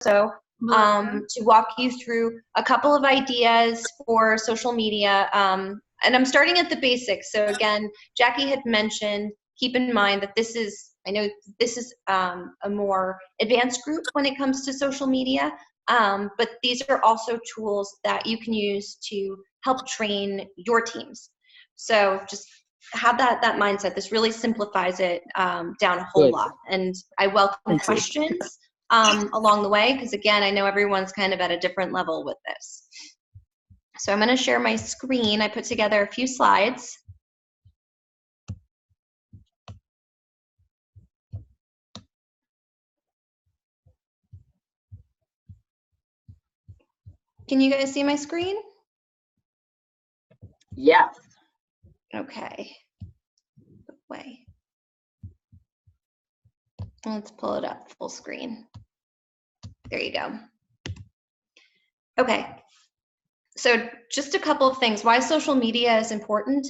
so to walk you through a couple of ideas for social media. And I'm starting at the basics. So again, Jackie had mentioned, keep in mind that this is, I know this is a more advanced group when it comes to social media, but these are also tools that you can use to help train your teams. So just have that mindset. This really simplifies it down a whole lot. And I welcome questions along the way, because again, I know everyone's kind of at a different level with this. So I'm going to share my screen. I put together a few slides. Can you guys see my screen? Yes. Okay. Way. Let's pull it up full screen. There you go. Okay. So just a couple of things. Why social media is important.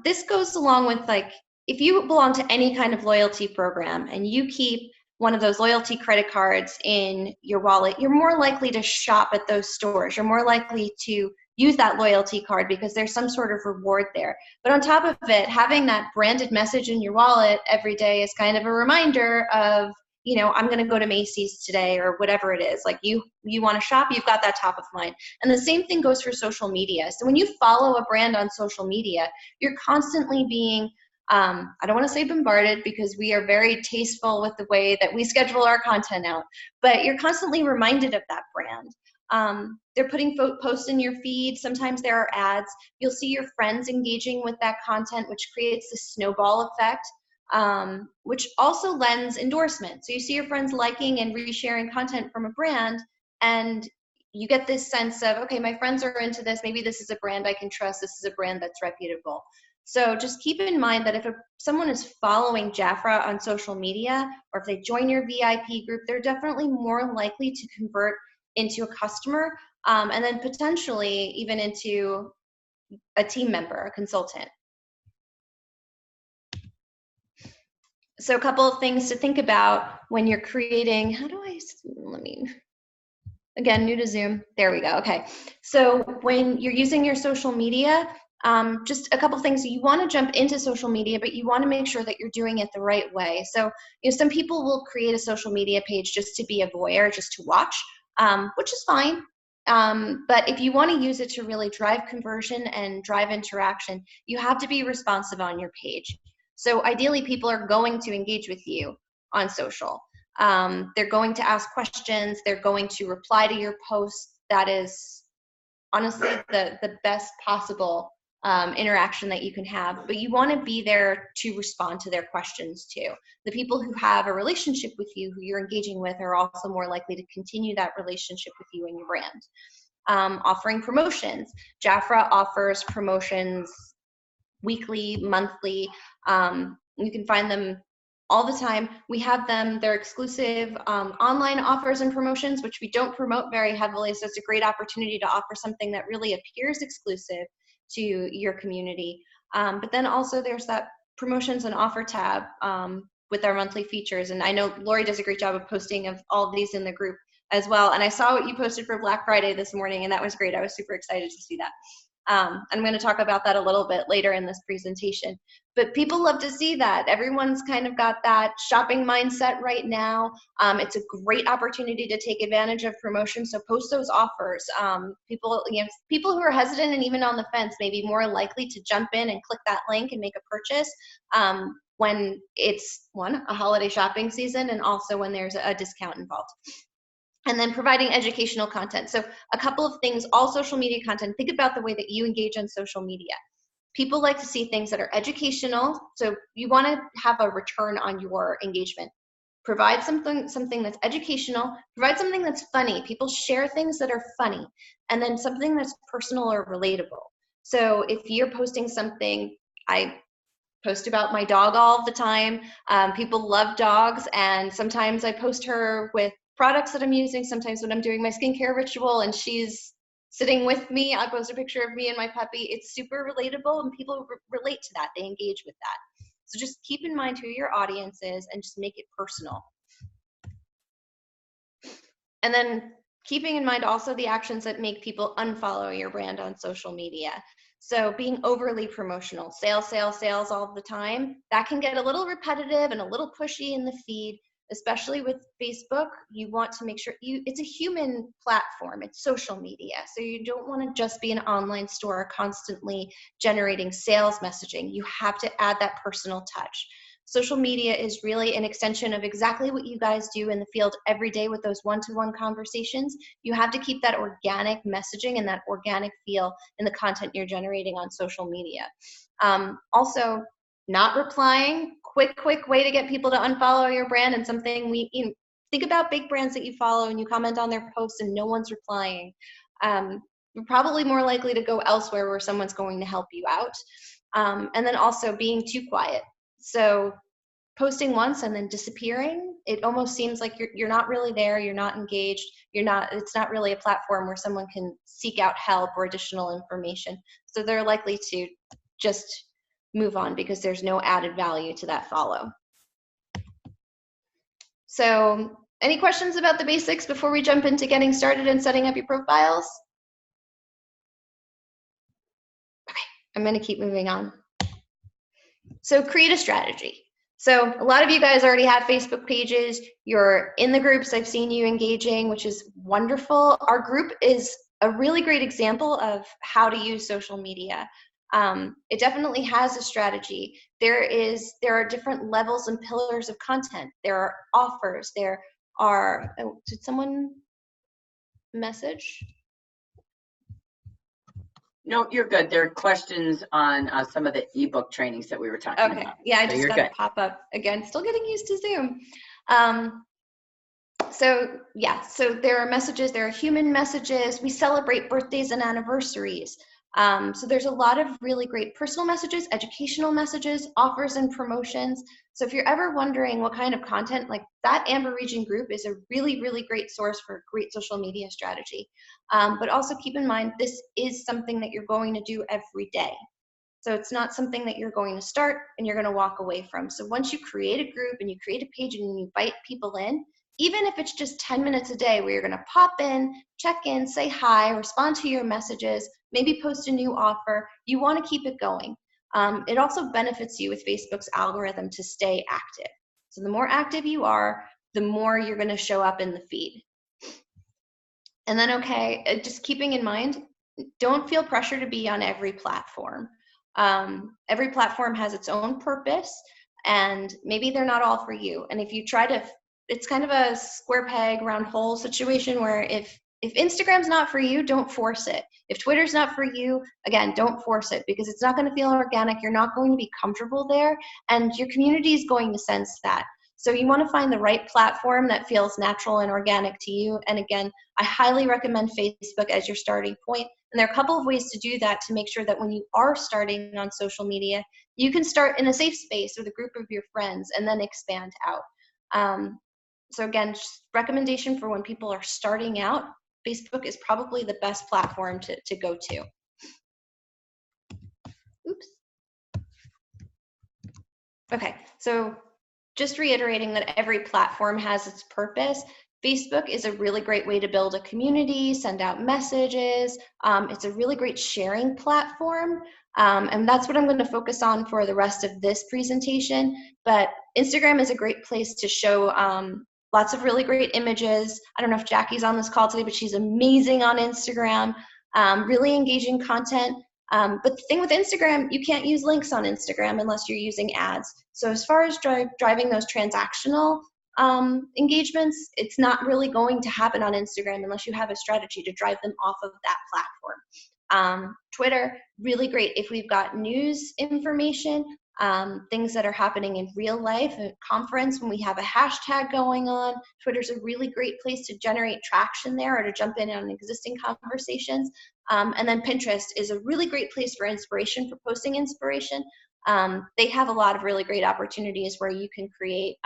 This goes along with, like, if you belong to any kind of loyalty program and you keep one of those loyalty credit cards in your wallet, you're more likely to shop at those stores. You're more likely to use that loyalty card because there's some sort of reward there. But on top of it, having that branded message in your wallet every day is kind of a reminder of, you know, I'm going to go to Macy's today, or whatever it is. Like, you want to shop, you've got that top of mind. And the same thing goes for social media. So when you follow a brand on social media, you're constantly being, I don't want to say bombarded, because we are very tasteful with the way that we schedule our content out, but you're constantly reminded of that brand. They're putting posts in your feed. Sometimes there are ads. You'll see your friends engaging with that content, which creates this snowball effect, which also lends endorsement. So you see your friends liking and resharing content from a brand, and you get this sense of, okay, my friends are into this. Maybe this is a brand I can trust. This is a brand that's reputable. So just keep in mind that if someone is following Jafra on social media, or if they join your VIP group, they're definitely more likely to convert into a customer, and then potentially even into a team member, a consultant. So a couple of things to think about when you're creating, again, new to Zoom, there we go, okay. So when you're using your social media, just a couple things. You want to jump into social media, but you want to make sure that you're doing it the right way. So, you know, some people will create a social media page just to be a voyeur, just to watch, which is fine. But if you want to use it to really drive conversion and drive interaction, you have to be responsive on your page. So ideally, people are going to engage with you on social. They're going to ask questions. They're going to reply to your posts. That is honestly the best possible interaction that you can have. But you want to be there to respond to their questions too. The people who have a relationship with you, who you're engaging with, are also more likely to continue that relationship with you and your brand. Offering promotions. Jafra offers promotions weekly, monthly. You can find them all the time. We have them, they're exclusive online offers and promotions, which we don't promote very heavily. So it's a great opportunity to offer something that really appears exclusive to your community. But then also there's that promotions and offer tab with our monthly features. And I know Lori does a great job of posting of all of these in the group as well. And I saw what you posted for Black Friday this morning, and that was great. I was super excited to see that. I'm going to talk about that a little bit later in this presentation. But people love to see that. Everyone's kind of got that shopping mindset right now. It's a great opportunity to take advantage of promotion, so post those offers. People who are hesitant and even on the fence may be more likely to jump in and click that link and make a purchase when it's, a holiday shopping season, and also when there's a discount involved. And then providing educational content. So a couple of things, all social media content, think about the way that you engage on social media. People like to see things that are educational, so you want to have a return on your engagement. Provide something that's educational, provide something that's funny. People share things that are funny, and then something that's personal or relatable. So if you're posting something, I post about my dog all the time. People love dogs, and sometimes I post her with products that I'm using. Sometimes when I'm doing my skincare ritual and she's sitting with me, I'll post a picture of me and my puppy. It's super relatable, and people relate to that. They engage with that. So just keep in mind who your audience is and just make it personal. And then keeping in mind also the actions that make people unfollow your brand on social media. So being overly promotional, sales, sales, sales all the time, that can get a little repetitive and a little pushy in the feed, especially with Facebook. You want to make sure it's a human platform, it's social media. So you don't want to just be an online store constantly generating sales messaging. You have to add that personal touch. Social media is really an extension of exactly what you guys do in the field every day with those one-to-one conversations. You have to keep that organic messaging and that organic feel in the content you're generating on social media. Also, not replying, quick way to get people to unfollow your brand, and something think about big brands that you follow and you comment on their posts and no one's replying. You're probably more likely to go elsewhere where someone's going to help you out. And then also being too quiet. So posting once and then disappearing, it almost seems like you're not really there, you're not engaged, it's not really a platform where someone can seek out help or additional information. So they're likely to just move on because there's no added value to that follow. So any questions about the basics before we jump into getting started and setting up your profiles? Okay, I'm going to keep moving on. So create a strategy. So a lot of you guys already have Facebook pages. You're in the groups. I've seen you engaging, which is wonderful. Our group is a really great example of how to use social media. It definitely has a strategy. There are different levels and pillars of content. There are offers. There are, oh, did someone message? No, you're good. There are questions on some of the ebook trainings that we were talking about. Okay, yeah, I just got a pop-up again. Still getting used to Zoom. So yeah, so there are messages, there are human messages. We celebrate birthdays and anniversaries. So there's a lot of really great personal messages, educational messages, offers and promotions. So if you're ever wondering what kind of content, like that Amber Region group is a really, really great source for great social media strategy. But also keep in mind, this is something that you're going to do every day. So it's not something that you're going to start and you're going to walk away from. So once you create a group and you create a page and you invite people in, even if it's just 10 minutes a day where you're going to pop in, check in, say hi, respond to your messages, maybe post a new offer, you want to keep it going. It also benefits you with Facebook's algorithm to stay active. So the more active you are, the more you're going to show up in the feed. And then, okay, just keeping in mind, don't feel pressure to be on every platform. Every platform has its own purpose, and maybe they're not all for you. And if you try to, it's kind of a square peg, round hole situation where if Instagram's not for you, don't force it. If Twitter's not for you, again, don't force it because it's not going to feel organic. You're not going to be comfortable there, and your community is going to sense that. So you want to find the right platform that feels natural and organic to you. And again, I highly recommend Facebook as your starting point. And there are a couple of ways to do that to make sure that when you are starting on social media, you can start in a safe space with a group of your friends and then expand out. So again, just recommendation for when people are starting out, Facebook is probably the best platform to go to. Oops. Okay, so just reiterating that every platform has its purpose. Facebook is a really great way to build a community, send out messages. It's a really great sharing platform. And that's what I'm going to focus on for the rest of this presentation. But Instagram is a great place to show lots of really great images. I don't know if Jackie's on this call today, but she's amazing on Instagram. Really engaging content. But the thing with Instagram, you can't use links on Instagram unless you're using ads. So as far as driving those transactional engagements, it's not really going to happen on Instagram unless you have a strategy to drive them off of that platform. Twitter, really great if we've got news information, things that are happening in real life, a conference, when we have a hashtag going on. Twitter's a really great place to generate traction there or to jump in on existing conversations. And then Pinterest is a really great place for inspiration, for posting inspiration. They have a lot of really great opportunities where you can create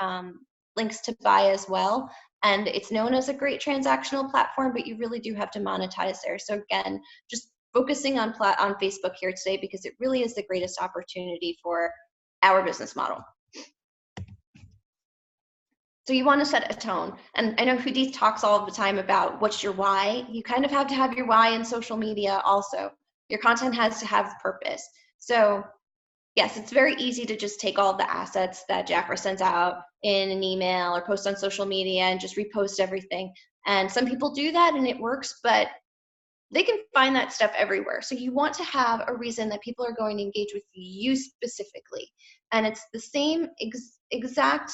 links to buy as well. And it's known as a great transactional platform, but you really do have to monetize there. So again, just focusing on Facebook here today because it really is the greatest opportunity for our business model. So you want to set a tone. And I know Hudith talks all the time about what's your why. You kind of have to have your why in social media also. Your content has to have purpose. So yes, it's very easy to just take all the assets that Jafra sends out in an email or post on social media and just repost everything. And some people do that and it works, but they can find that stuff everywhere. So you want to have a reason that people are going to engage with you specifically. And it's the same exact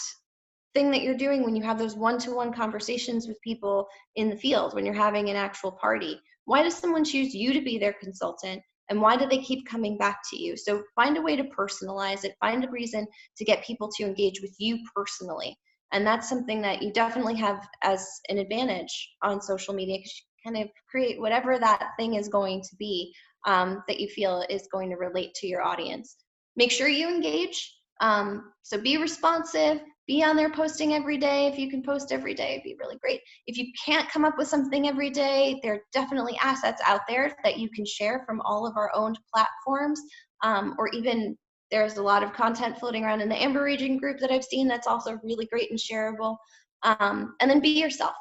thing that you're doing when you have those one-to-one conversations with people in the field, when you're having an actual party. Why does someone choose you to be their consultant? And why do they keep coming back to you? So find a way to personalize it, find a reason to get people to engage with you personally. And that's something that you definitely have as an advantage on social media, because you kind of create whatever that thing is going to be that you feel is going to relate to your audience. Make sure you engage. So be responsive, be on there posting every day. If you can post every day, it'd be really great. If you can't come up with something every day, there are definitely assets out there that you can share from all of our owned platforms, or even there's a lot of content floating around in the Amber Region group that I've seen that's also really great and shareable. And then be yourself,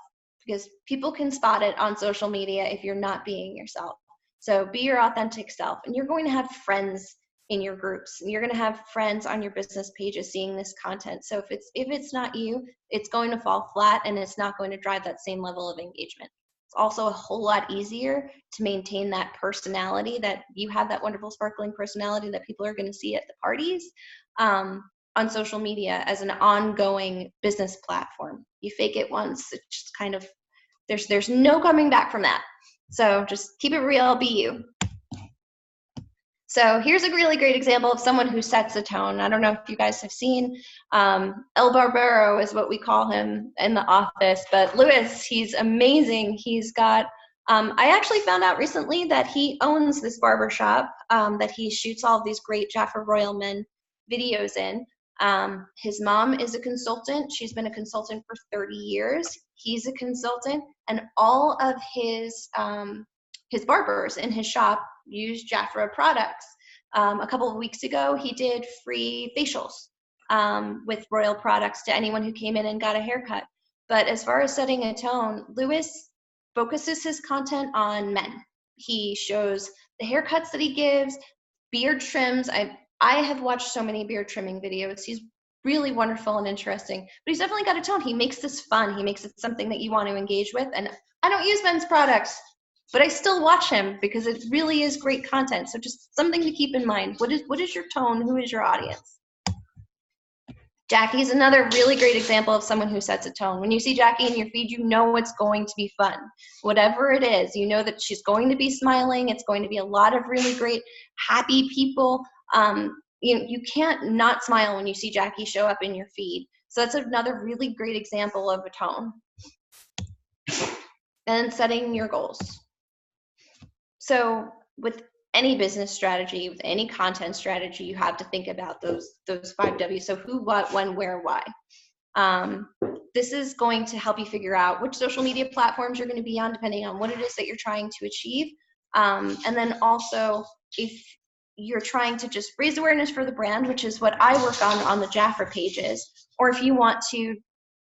because people can spot it on social media if you're not being yourself. So be your authentic self, and you're going to have friends in your groups, and you're going to have friends on your business pages seeing this content. So if it's not you, it's going to fall flat and it's not going to drive that same level of engagement. It's also a whole lot easier to maintain that personality, that you have that wonderful sparkling personality that people are going to see at the parties, on social media as an ongoing business platform. You fake it once, it's just kind of, there's no coming back from that. So just keep it real, be you. So here's a really great example of someone who sets a tone. I don't know if you guys have seen, El Barbero is what we call him in the office, but Louis, he's amazing. He's got, I actually found out recently that he owns this barbershop that he shoots all of these great Jafra Royalman videos in. His mom is a consultant. She's been a consultant for 30 years. He's a consultant, and all of his barbers in his shop use Jafra products. A couple of weeks ago, he did free facials with Royal products to anyone who came in and got a haircut. But as far as setting a tone, Louis focuses his content on men. He shows the haircuts that he gives, beard trims. I have watched so many beard trimming videos. He's really wonderful and interesting, but he's definitely got a tone. He makes this fun. He makes it something that you want to engage with. And I don't use men's products, but I still watch him because it really is great content. So just something to keep in mind. What is your tone? Who is your audience? Jackie's another really great example of someone who sets a tone. When you see Jackie in your feed, you know it's going to be fun. Whatever it is, you know that she's going to be smiling. It's going to be a lot of really great, happy people. You can't not smile when you see Jackie show up in your feed. So that's another really great example of a tone. And setting your goals. So with any business strategy, with any content strategy, you have to think about those 5 W's. So who, what, when, where, why. This is going to help you figure out which social media platforms you're going to be on, depending on what it is that you're trying to achieve. And then also, if you're trying to just raise awareness for the brand, which is what I work on the Jafra pages, or if you want to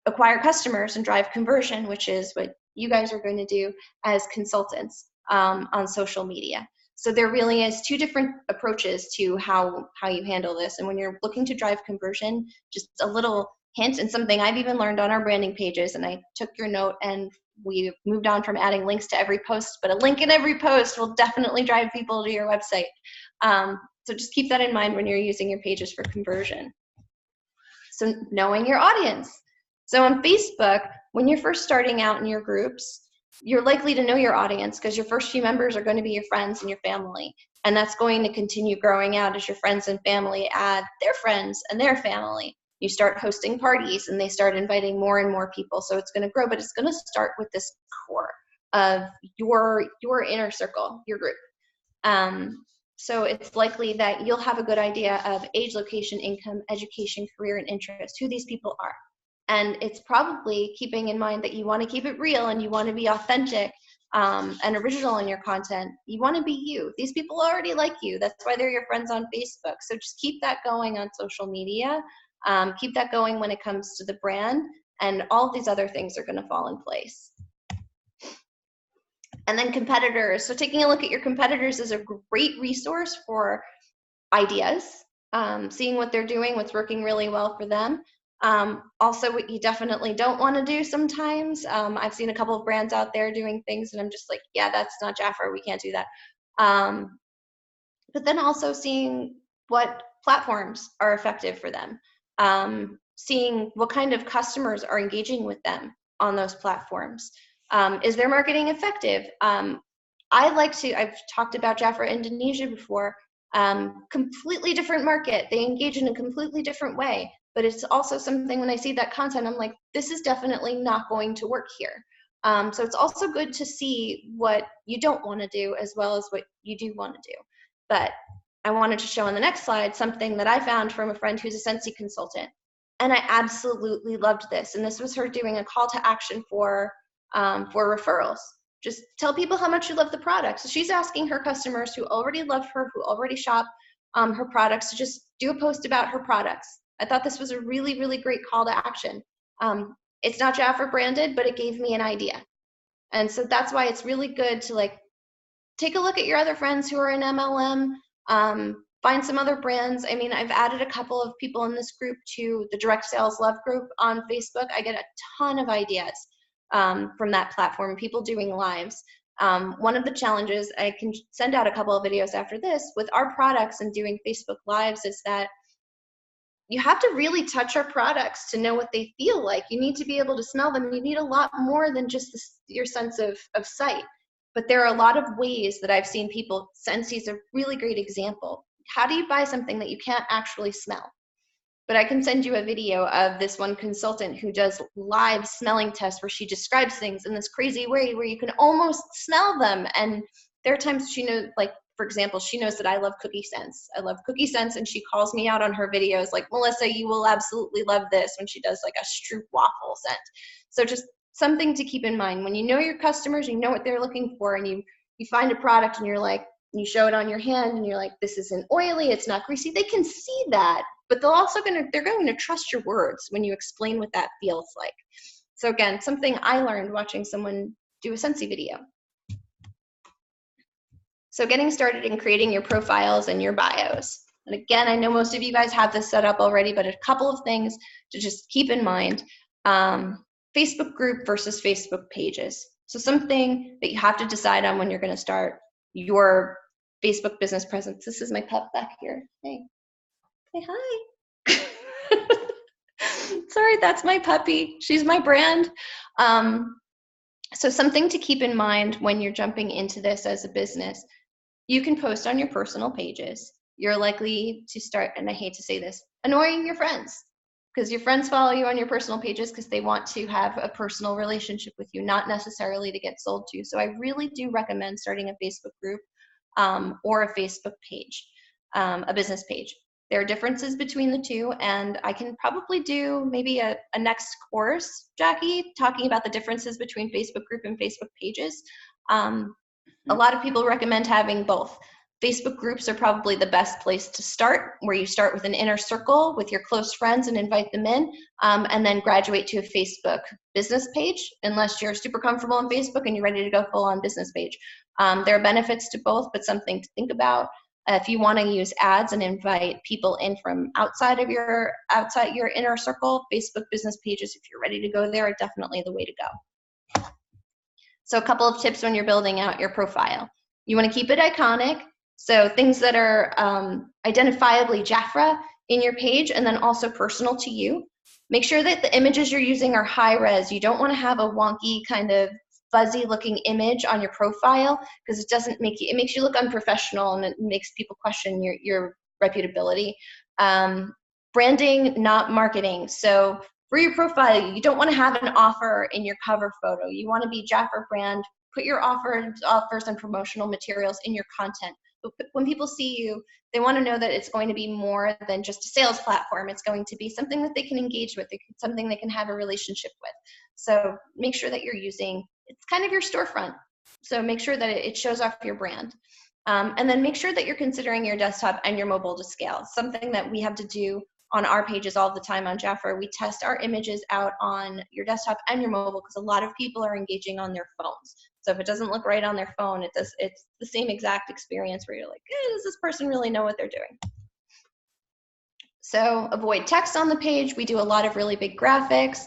acquire customers and drive conversion, which is what you guys are going to do as consultants on social media. So there really is 2 different approaches to how you handle this. And when you're looking to drive conversion, just a little hint, and something I've even learned on our branding pages, and I took your note and we moved on from adding links to every post, but a link in every post will definitely drive people to your website. So just keep that in mind when you're using your pages for conversion. So knowing your audience. So on Facebook, when you're first starting out in your groups, you're likely to know your audience because your first few members are going to be your friends and your family. And that's going to continue growing out as your friends and family add their friends and their family. You start hosting parties and they start inviting more and more people. So it's going to grow, but it's going to start with this core of your inner circle, your group. So it's likely that you'll have a good idea of age, location, income, education, career, and interest, who these people are. And it's probably keeping in mind that you want to keep it real and you want to be authentic and original in your content. You want to be you. These people already like you. That's why they're your friends on Facebook. So just keep that going on social media. Keep that going when it comes to the brand. and all of these other things are going to fall in place. And then competitors. So taking a look at your competitors is a great resource for ideas, seeing what they're doing, what's working really well for them. Also, what you definitely don't want to do sometimes. I've seen a couple of brands out there doing things and I'm just like, yeah, that's not Jafra, we can't do that. But then also seeing what platforms are effective for them, seeing what kind of customers are engaging with them on those platforms. Is their marketing effective? I've talked about Jafra Indonesia before, completely different market. They engage in a completely different way, but it's also something when I see that content, I'm like, this is definitely not going to work here. So it's also good to see what you don't want to do as well as what you do want to do. But I wanted to show on the next slide something that I found from a friend who's a Scentsy consultant. And I absolutely loved this. And this was her doing a call to action for referrals. Just tell people how much you love the product. So she's asking her customers who already love her, who already shop her products, to just do a post about her products. I thought this was a really, really great call to action. It's not Jafra branded, but it gave me an idea. And so that's why it's really good to like take a look at your other friends who are in MLM, find some other brands. I mean, I've added a couple of people in this group to the Direct Sales Love group on Facebook. I get a ton of ideas from that platform, people doing lives. One of the challenges, I can send out a couple of videos after this, with our products and doing Facebook Lives, is that you have to really touch our products to know what they feel like. You need to be able to smell them. You need a lot more than just your sense of sight. But there are a lot of ways that I've seen people, Scentsy is a really great example. How do you buy something that you can't actually smell? But I can send you a video of this one consultant who does live smelling tests where she describes things in this crazy way where you can almost smell them. And there are times she knows, like, for example, she knows that I love cookie scents. I love cookie scents, and she calls me out on her videos like, Melissa, you will absolutely love this, when she does like a Stroop waffle scent. So just something to keep in mind. When you know your customers, you know what they're looking for, and you find a product and you're like, you show it on your hand and you're like, this isn't oily, it's not greasy. They can see that, but they're going to trust your words when you explain what that feels like. So again, something I learned watching someone do a Scentsy video. So getting started in creating your profiles and your bios. And again, I know most of you guys have this set up already, but a couple of things to just keep in mind. Facebook group versus Facebook pages. So something that you have to decide on when you're going to start your Facebook business presence. This is my pup back here. Hey, say hi. Sorry, that's my puppy. She's my brand. So something to keep in mind when you're jumping into this as a business. You can post on your personal pages. You're likely to start, and I hate to say this, annoying your friends, because your friends follow you on your personal pages because they want to have a personal relationship with you, not necessarily to get sold to. So I really do recommend starting a Facebook group or a Facebook page, a business page. There are differences between the two, and I can probably do maybe a next course, Jackie, talking about the differences between Facebook group and Facebook pages. A lot of people recommend having both. Facebook groups are probably the best place to start, where you start with an inner circle with your close friends and invite them in, and then graduate to a Facebook business page, unless you're super comfortable on Facebook and you're ready to go full on business page. There are benefits to both, but something to think about. If you want to use ads and invite people in from outside your inner circle, Facebook business pages, if you're ready to go there, are definitely the way to go. So a couple of tips when you're building out your profile. You want to keep it iconic. So things that are identifiably Jafra in your page, and then also personal to you. Make sure that the images you're using are high res. You don't want to have a wonky kind of fuzzy looking image on your profile, because it makes you look unprofessional, and it makes people question your reputability. Branding, not marketing. So for your profile, you don't want to have an offer in your cover photo. You want to be Jafra brand. Put your offers and promotional materials in your content. But when people see you, they want to know that it's going to be more than just a sales platform. It's going to be something that they can engage with, something they can have a relationship with. So make sure that you're using, it's kind of your storefront. So make sure that it shows off your brand. And then make sure that you're considering your desktop and your mobile to scale. Something that we have to do on our pages all the time on Jafra. We test our images out on your desktop and your mobile because a lot of people are engaging on their phones. So if it doesn't look right on their phone, it's the same exact experience where you're like, does this person really know what they're doing? So avoid text on the page. We do a lot of really big graphics.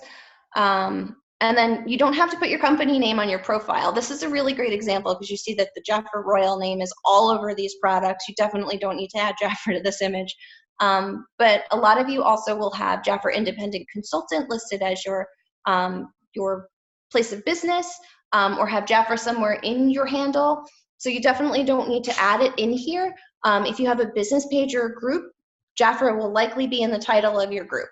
And then you don't have to put your company name on your profile. This is a really great example because you see that the Jafra Royal name is all over these products. You definitely don't need to add Jafra to this image. But a lot of you also will have Jafra Independent Consultant listed as your place of business, or have Jafra somewhere in your handle. So you definitely don't need to add it in here. If you have a business page or a group, Jafra will likely be in the title of your group.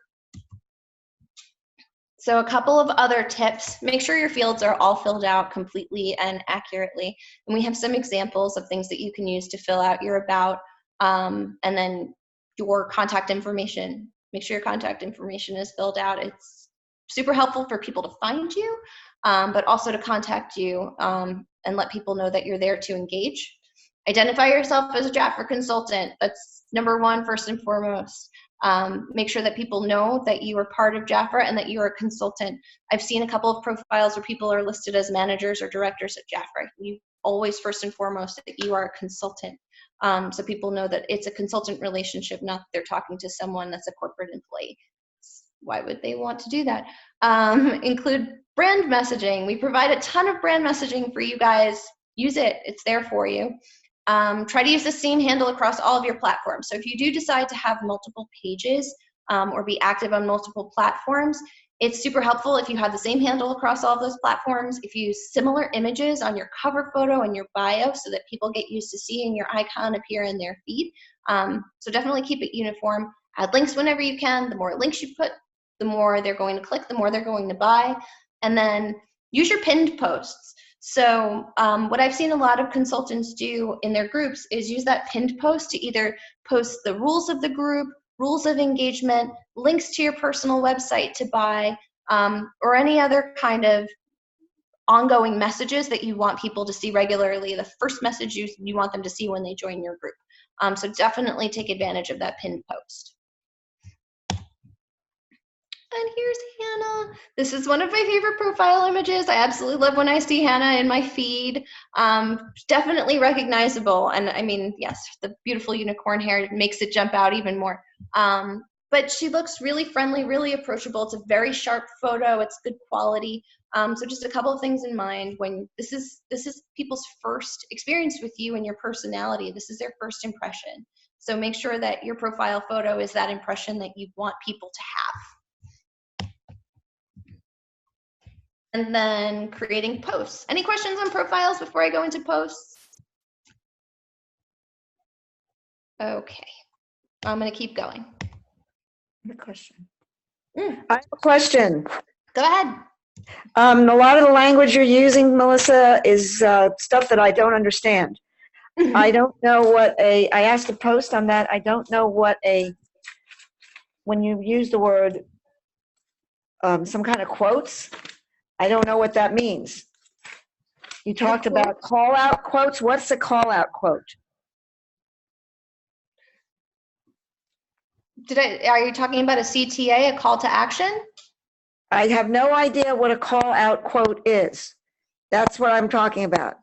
So a couple of other tips: make sure your fields are all filled out completely and accurately. And we have some examples of things that you can use to fill out your about, and then your contact information. Make sure your contact information is filled out. It's super helpful for people to find you, but also to contact you, and let people know that you're there to engage. Identify yourself as a Jafra consultant. That's number one, first and foremost. Make sure that people know that you are part of Jafra and that you are a consultant. I've seen a couple of profiles where people are listed as managers or directors at Jafra. You always, first and foremost, that you are a consultant. So people know that it's a consultant relationship, not that they're talking to someone that's a corporate employee. Why would they want to do that? Include brand messaging. We provide a ton of brand messaging for you guys. Use it. It's there for you. Try to use the same handle across all of your platforms. So if you do decide to have multiple pages, or be active on multiple platforms, it's super helpful if you have the same handle across all of those platforms. If you use similar images on your cover photo and your bio so that people get used to seeing your icon appear in their feed. So definitely keep it uniform. Add links whenever you can. The more links you put, the more they're going to click, the more they're going to buy. And then use your pinned posts. So what I've seen a lot of consultants do in their groups is use that pinned post to either post the rules of the group, rules of engagement, links to your personal website to buy, or any other kind of ongoing messages that you want people to see regularly. The first message you want them to see when they join your group. So definitely take advantage of that pinned post. And here's Hannah. This is one of my favorite profile images. I absolutely love when I see Hannah in my feed. Definitely recognizable. And I mean, yes, the beautiful unicorn hair makes it jump out even more. But she looks really friendly, really approachable. It's a very sharp photo. It's good quality. So just a couple of things in mind when this is people's first experience with you and your personality. This is their first impression. So make sure that your profile photo is that impression that you want people to have. And then creating posts. Any questions on profiles before I go into posts? Okay, I'm gonna keep going. A question. I have a question. Go ahead. A lot of the language you're using, Melissa, is stuff that I don't understand. I don't know what I asked a post on that. I don't know what when you use the word some kind of quotes, I don't know what that means. You talked about call out quotes. What's a call out quote? Are you talking about a CTA, a call to action? I have no idea what a call out quote is. That's what I'm talking about.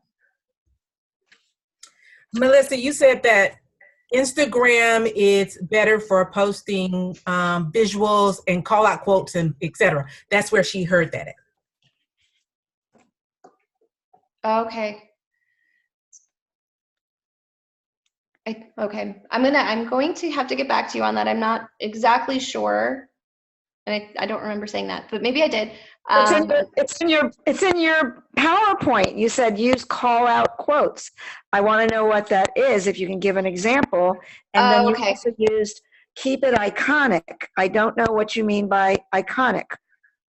Melissa, you said that Instagram is better for posting visuals and call out quotes and etc. That's where she heard that at. Okay. Okay. I'm going to have to get back to you on that. I'm not exactly sure. And I don't remember saying that, but maybe I did. It's in your PowerPoint. You said use call out quotes. I want to know what that is, if you can give an example. And then you also used keep it iconic. I don't know what you mean by iconic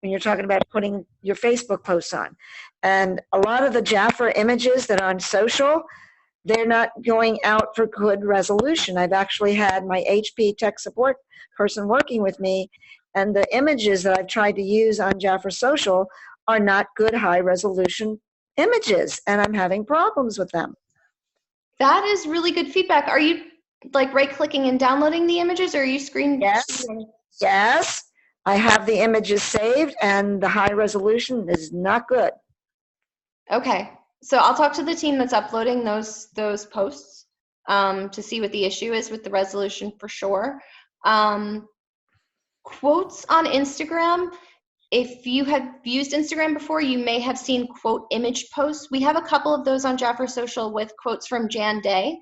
when you're talking about putting your Facebook posts on. And a lot of the Jafra images that are on social, they're not going out for good resolution. I've actually had my HP tech support person working with me, and the images that I've tried to use on Jafra Social are not good high resolution images, and I'm having problems with them. That is really good feedback. Are you like right-clicking and downloading the images, or are you screen? Yes. Yes. I have the images saved, and the high resolution is not good. Okay, so I'll talk to the team that's uploading those posts to see what the issue is with the resolution for sure. Quotes on Instagram. If you have used Instagram before, you may have seen quote image posts. We have a couple of those on Jafra Social with quotes from Jan Day.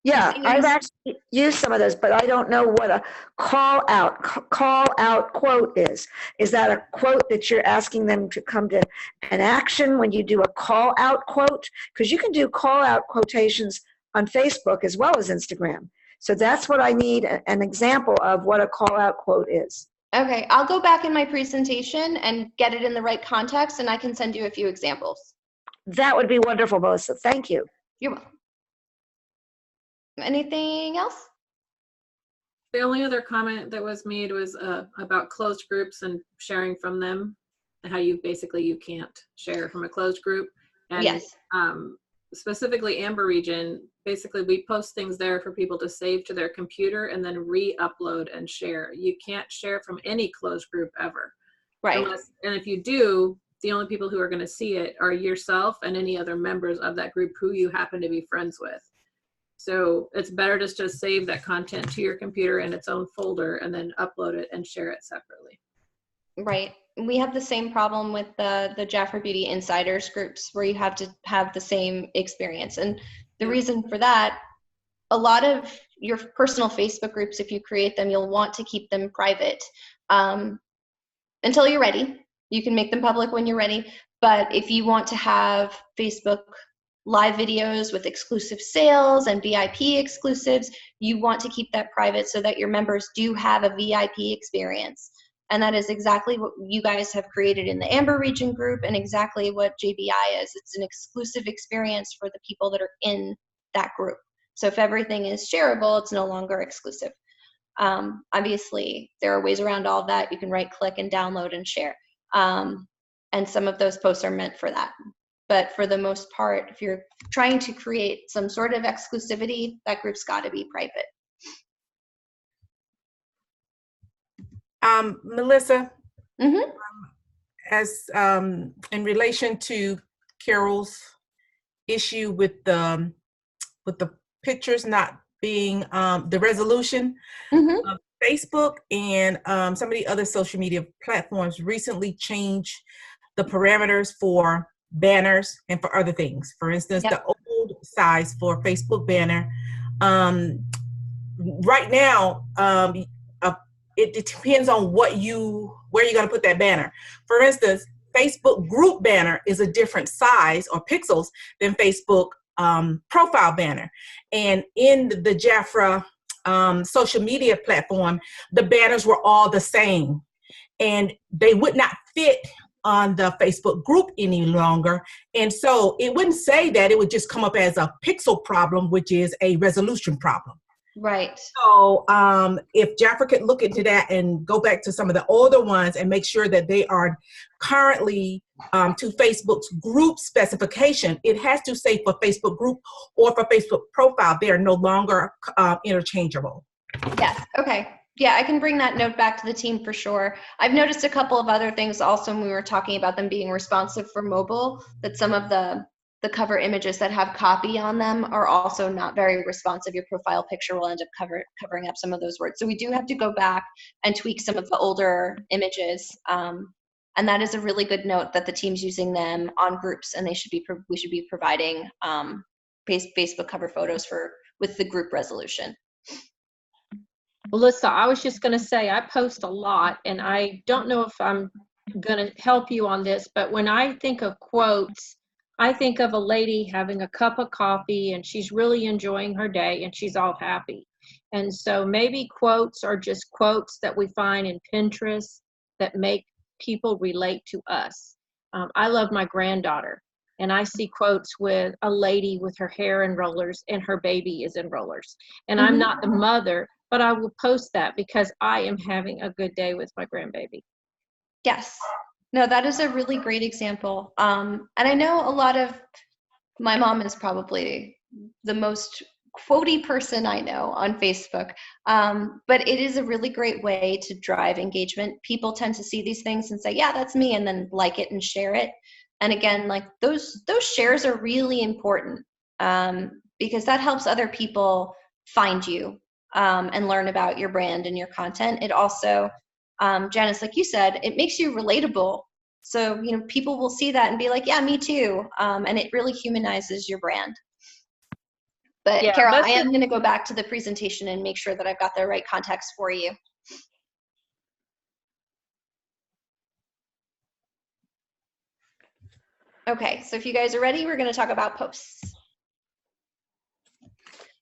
Yeah, I've actually used some of those, but I don't know what a call out quote is. Is that a quote that you're asking them to come to an action when you do a call out quote? Because you can do call out quotations on Facebook as well as Instagram. So that's what I need, an example of what a call out quote is. Okay, I'll go back in my presentation and get it in the right context, and I can send you a few examples. That would be wonderful, Melissa. Thank you. You're welcome. Anything else? The only other comment that was made was about closed groups and sharing from them, and how you can't share from a closed group. And yes. Specifically Amber Region, basically we post things there for people to save to their computer and then re-upload and share. You can't share from any closed group ever. Right. And if you do, the only people who are going to see it are yourself and any other members of that group who you happen to be friends with. So it's better to just save that content to your computer in its own folder and then upload it and share it separately. Right. We have the same problem with the Jafra Beauty Insiders groups, where you have to have the same experience. And the reason for that, a lot of your personal Facebook groups, if you create them, you'll want to keep them private until you're ready. You can make them public when you're ready. But if you want to have Facebook live videos with exclusive sales and VIP exclusives, you want to keep that private so that your members do have a VIP experience. And that is exactly what you guys have created in the Amber Region group, and exactly what JBI is. It's an exclusive experience for the people that are in that group. So if everything is shareable, it's no longer exclusive. Obviously, there are ways around all of that. You can right-click and download and share. And some of those posts are meant for that. But for the most part, if you're trying to create some sort of exclusivity, that group's got to be private. Melissa, Mm-hmm. as in relation to Carol's issue with the pictures not being the resolution, Mm-hmm. Facebook and some of the other social media platforms recently changed the parameters for banners and for other things. For instance, the old size for Facebook banner, right now, it depends on where you're going to put that banner. For instance, Facebook group banner is a different size or pixels than Facebook profile banner. And in the Jafra social media platform, the banners were all the same, and they would not fit on the Facebook group any longer. And so it wouldn't say that, it would just come up as a pixel problem, which is a resolution problem. Right. So if Jafra could look into that and go back to some of the older ones and make sure that they are currently to Facebook's group specification, it has to say for Facebook group or for Facebook profile, they are no longer interchangeable. Yes. Okay. Yeah, I can bring that note back to the team for sure. I've noticed a couple of other things also when we were talking about them being responsive for mobile, that some of the cover images that have copy on them are also not very responsive. Your profile picture will end up covering up some of those words. So we do have to go back and tweak some of the older images. And that is a really good note that the team's using them on groups, and we should be providing Facebook cover photos with the group resolution. Melissa, I was just going to say, I post a lot, and I don't know if I'm going to help you on this, but when I think of quotes, I think of a lady having a cup of coffee and she's really enjoying her day and she's all happy. And so maybe quotes are just quotes that we find in Pinterest that make people relate to us. I love my granddaughter, and I see quotes with a lady with her hair in rollers and her baby is in rollers. And I'm not the mother, but I will post that because I am having a good day with my grandbaby. Yes. No, that is a really great example. And I know my mom is probably the most quotey person I know on Facebook. But it is a really great way to drive engagement. People tend to see these things and say, yeah, that's me, and then like it and share it. And again, like those shares are really important, because that helps other people find you, and learn about your brand and your content. It also, Janice, like you said, it makes you relatable. So, people will see that and be like, yeah, me too. And it really humanizes your brand. But Yeah, Carol, I am going to go back to the presentation and make sure that I've got the right context for you. Okay, so if you guys are ready, we're going to talk about posts.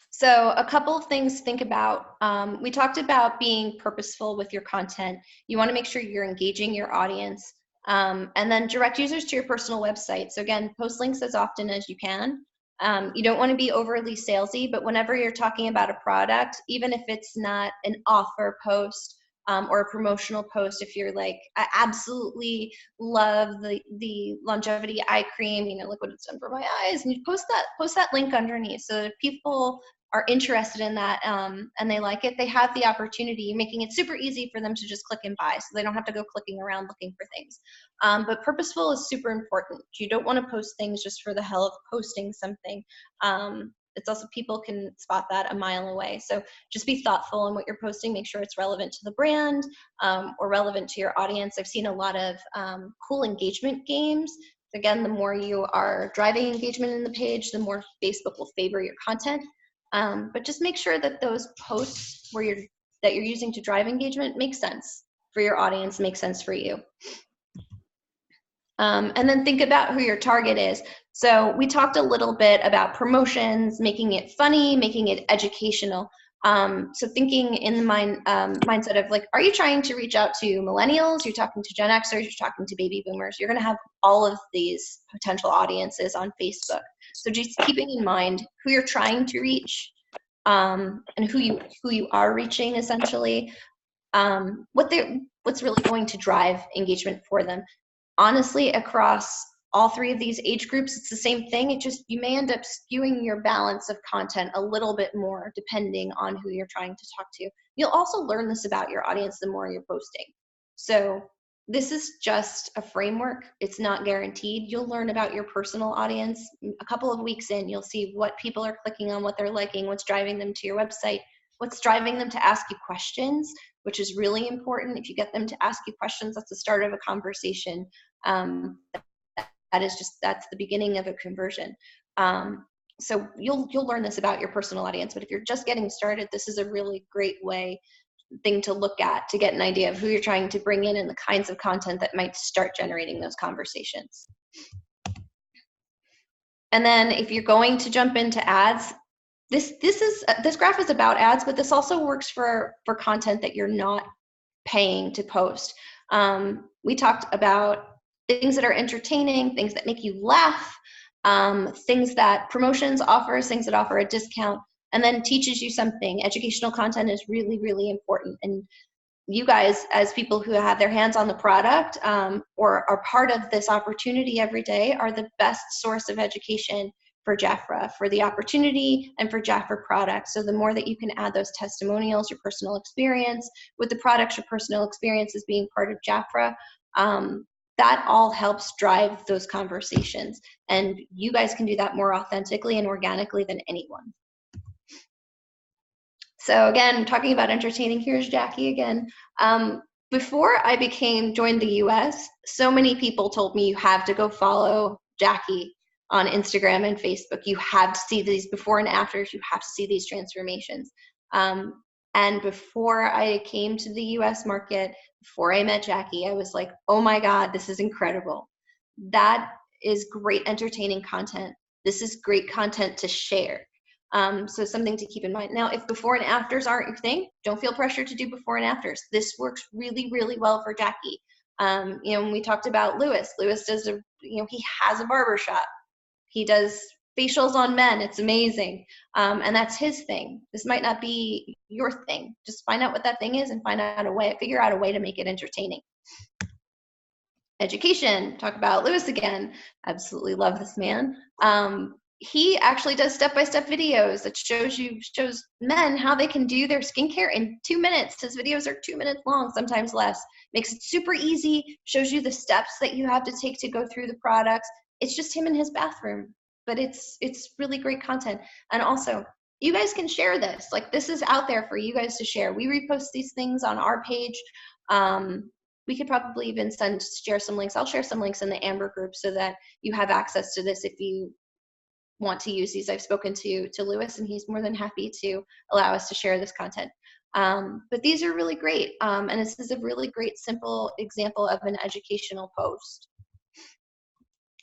So a couple of things to think about. We talked about being purposeful with your content. You want to make sure you're engaging your audience, and then direct users to your personal website. So again, post links as often as you can. You don't want to be overly salesy, but whenever you're talking about a product, even if it's not an offer post, or a promotional post, if you're like, I absolutely love the longevity eye cream, look what it's done for my eyes, and you post that link underneath, so that if people are interested in that, and they like it, they have the opportunity, making it super easy for them to just click and buy, so they don't have to go clicking around looking for things. But purposeful is super important. You don't want to post things just for the hell of posting something. It's also, people can spot that a mile away. So just be thoughtful in what you're posting. Make sure it's relevant to the brand, or relevant to your audience. I've seen a lot of cool engagement games. Again, the more you are driving engagement in the page, the more Facebook will favor your content. But just make sure that those posts that you're using to drive engagement make sense for your audience, make sense for you. And then think about who your target is. So we talked a little bit about promotions, making it funny, making it educational. So thinking in the mindset of like, are you trying to reach out to millennials? You're talking to Gen Xers, you're talking to baby boomers. You're going to have all of these potential audiences on Facebook. So just keeping in mind who you're trying to reach, and who you are reaching, essentially, what's really going to drive engagement for them. Honestly, across all three of these age groups, it's the same thing. It just, you may end up skewing your balance of content a little bit more depending on who you're trying to talk to. You'll also learn this about your audience the more you're posting. So this is just a framework. It's not guaranteed. You'll learn about your personal audience a couple of weeks in. You'll see what people are clicking on, what they're liking, what's driving them to your website, what's driving them to ask you questions, which is really important. If you get them to ask you questions, that's the start of a conversation. That's the beginning of a conversion. So you'll learn this about your personal audience, but if you're just getting started, this is a really great thing to look at to get an idea of who you're trying to bring in and the kinds of content that might start generating those conversations. And then if you're going to jump into ads, this graph is about ads, but this also works for content that you're not paying to post. We talked about things that are entertaining, things that make you laugh, things that promotions offers, things that offer a discount, and then teaches you something. Educational content is really, really important. And you guys, as people who have their hands on the product, or are part of this opportunity every day, are the best source of education for Jafra, for the opportunity, and for Jafra products. So the more that you can add those testimonials, your personal experience with the products, your personal experiences being part of Jafra, that all helps drive those conversations. And you guys can do that more authentically and organically than anyone. So again, talking about entertaining, here's Jackie again. Before I joined the US, so many people told me you have to go follow Jackie on Instagram and Facebook. You have to see these before and afters. You have to see these transformations. And before I came to the US market, before I met Jackie, I was like, oh my God, this is incredible. That is great entertaining content. This is great content to share. So something to keep in mind. Now, if before and afters aren't your thing, don't feel pressure to do before and afters. This works really, really well for Jackie. When we talked about Lewis does he has a barbershop. He does facials on men. It's amazing. And that's his thing. This might not be your thing. Just find out what that thing is and figure out a way to make it entertaining. Education, talk about Lewis again. Absolutely love this man. he actually does step-by-step videos that shows men how they can do their skincare in 2 minutes. His videos are 2 minutes long, sometimes less. Makes it super easy, shows you the steps that you have to take to go through the products. It's just him in his bathroom, but it's really great content. And also, you guys can share this. Like, this is out there for you guys to share. We repost these things on our page. We could probably even share some links. I'll share some links in the Amber group so that you have access to this if you want to use these. I've spoken to Lewis, and he's more than happy to allow us to share this content. But these are really great, and this is a really great simple example of an educational post.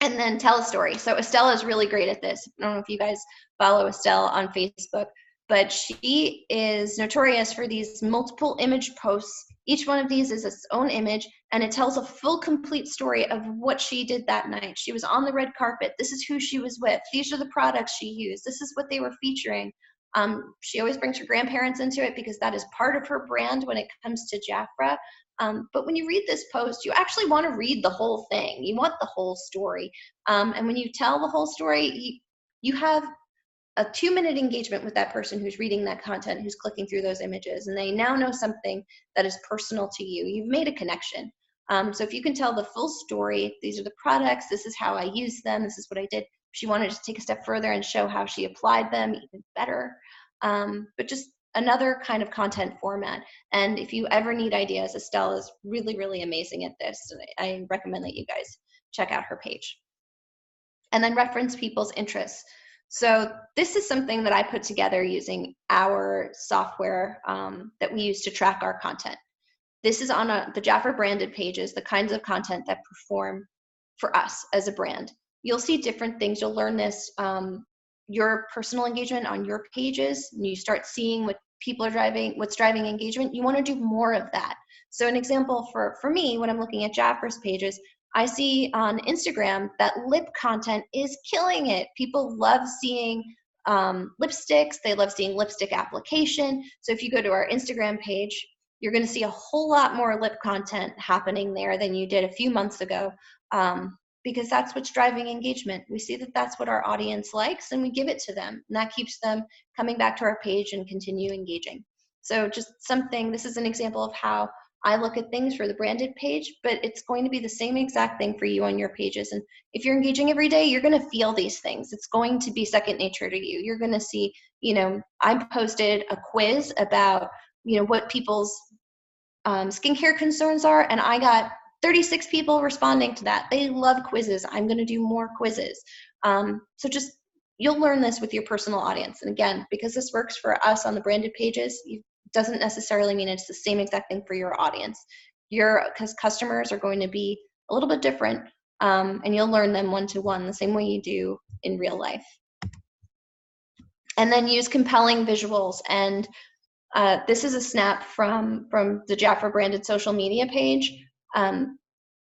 And then tell a story. So Estella is really great at this. I don't know if you guys follow Estelle on Facebook, but she is notorious for these multiple image posts. Each one of these is its own image, and it tells a full, complete story of what she did that night. She was on the red carpet. This is who she was with. These are the products she used. This is what they were featuring. She always brings her grandparents into it because that is part of her brand when it comes to Jafra. But when you read this post, you actually want to read the whole thing. You want the whole story. And when you tell the whole story, you have a 2-minute engagement with that person who's reading that content, who's clicking through those images, and they now know something that is personal to you. You've made a connection. So if you can tell the full story, these are the products, this is how I use them, this is what I did. She wanted to take a step further and show how she applied them even better. But just another kind of content format. And if you ever need ideas, Estelle is really, really amazing at this. I recommend that you guys check out her page. And then reference people's interests. So this is something that I put together using our software that we use to track our content. This is on the Jafra branded pages, the kinds of content that perform for us as a brand. You'll see different things. You'll learn this, your personal engagement on your pages, and you start seeing what people are driving, what's driving engagement. You want to do more of that. So an example for me, when I'm looking at Jafra's pages, I see on Instagram that lip content is killing it. People love seeing lipsticks. They love seeing lipstick application. So if you go to our Instagram page, you're going to see a whole lot more lip content happening there than you did a few months ago, because that's what's driving engagement. We see that that's what our audience likes, and we give it to them. And that keeps them coming back to our page and continue engaging. So just something, this is an example of how I look at things for the branded page, but it's going to be the same exact thing for you on your pages. And if you're engaging every day, you're going to feel these things. It's going to be second nature to you. You're going to see, I posted a quiz about, what people's skincare concerns are, and I got 36 people responding to that. They love quizzes. I'm going to do more quizzes. So just, you'll learn this with your personal audience. And again, because this works for us on the branded pages, doesn't necessarily mean it's the same exact thing for your audience. Because customers are going to be a little bit different, and you'll learn them one-to-one the same way you do in real life. And then use compelling visuals. And this is a snap from the Jafra branded social media page.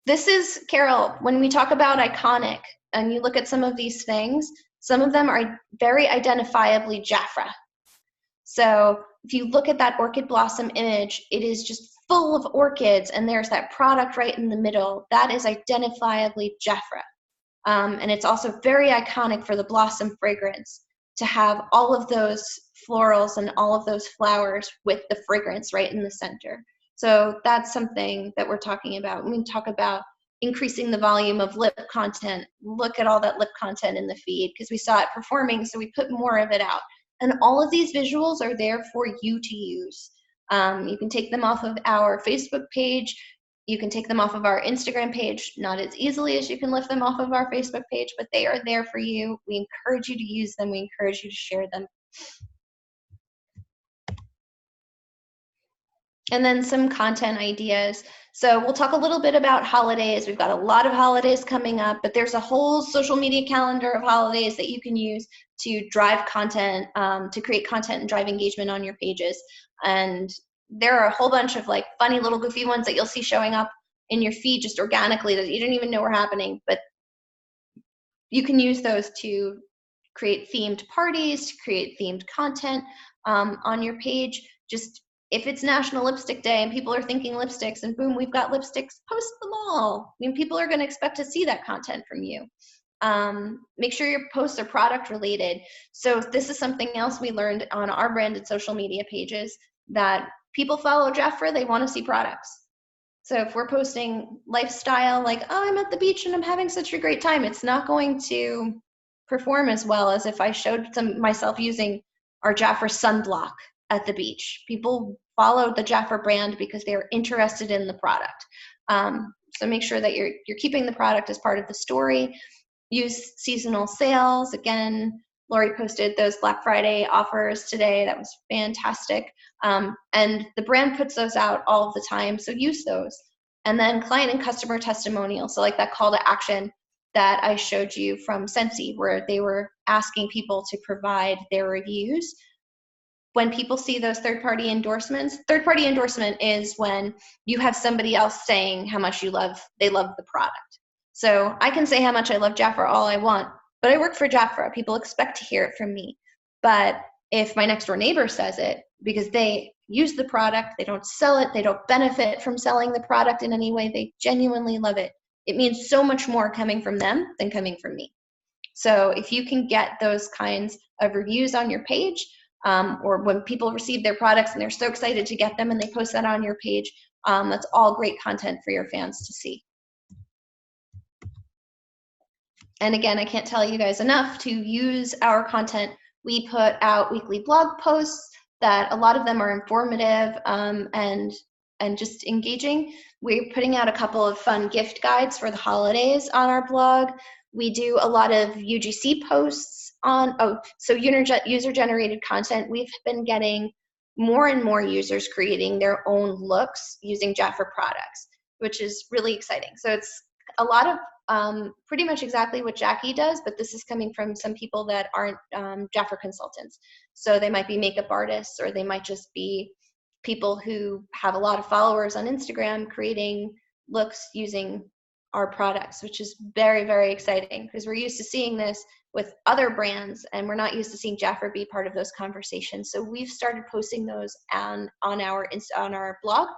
This is, Carol, when we talk about iconic and you look at some of these things, some of them are very identifiably Jafra. So if you look at that orchid blossom image, it is just full of orchids, and there's that product right in the middle. That is identifiably Jafra. And it's also very iconic for the blossom fragrance to have all of those florals and all of those flowers with the fragrance right in the center. So that's something that we're talking about. When we talk about increasing the volume of lip content, look at all that lip content in the feed, because we saw it performing, so we put more of it out. And all of these visuals are there for you to use. You can take them off of our Facebook page. You can take them off of our Instagram page, not as easily as you can lift them off of our Facebook page, but they are there for you. We encourage you to use them. We encourage you to share them. And then some content ideas. So we'll talk a little bit about holidays. We've got a lot of holidays coming up, but there's a whole social media calendar of holidays that you can use to drive content, to create content and drive engagement on your pages. And there are a whole bunch of like funny little goofy ones that you'll see showing up in your feed just organically that you didn't even know were happening, but you can use those to create themed parties, to create themed content on your page. Just if it's National Lipstick Day and people are thinking lipsticks, and boom, we've got lipsticks, post them all. I mean, people are going to expect to see that content from you. Make sure your posts are product related. So this is something else we learned on our branded social media pages, that people follow Jafra, they want to see products. So if we're posting lifestyle, like, oh, I'm at the beach and I'm having such a great time, it's not going to perform as well as if I showed myself using our Jafra sunblock at the beach. People follow the Jafra brand because they're interested in the product. So make sure that you're keeping the product as part of the story. Use seasonal sales. Again, Lori posted those Black Friday offers today. That was fantastic. And the brand puts those out all the time, so use those. And then client and customer testimonials. So like that call to action that I showed you from Scentsy, where they were asking people to provide their reviews. When people see those third-party endorsements, third-party endorsement is when you have somebody else saying how much they love the product. So I can say how much I love Jafra all I want, but I work for Jafra. People expect to hear it from me. But if my next door neighbor says it because they use the product, they don't sell it, they don't benefit from selling the product in any way, they genuinely love it, it means so much more coming from them than coming from me. So if you can get those kinds of reviews on your page, or when people receive their products and they're so excited to get them and they post that on your page, that's all great content for your fans to see. And again, I can't tell you guys enough to use our content. We put out weekly blog posts that a lot of them are informative and just engaging. We're putting out a couple of fun gift guides for the holidays on our blog. We do a lot of UGC posts on, user-generated content. We've been getting more and more users creating their own looks using Jafra products, which is really exciting. So it's a lot of pretty much exactly what Jackie does, but this is coming from some people that aren't Jafra consultants. So they might be makeup artists, or they might just be people who have a lot of followers on Instagram creating looks using our products, which is very, very exciting because we're used to seeing this with other brands and we're not used to seeing Jafra be part of those conversations. So we've started posting those on our blog,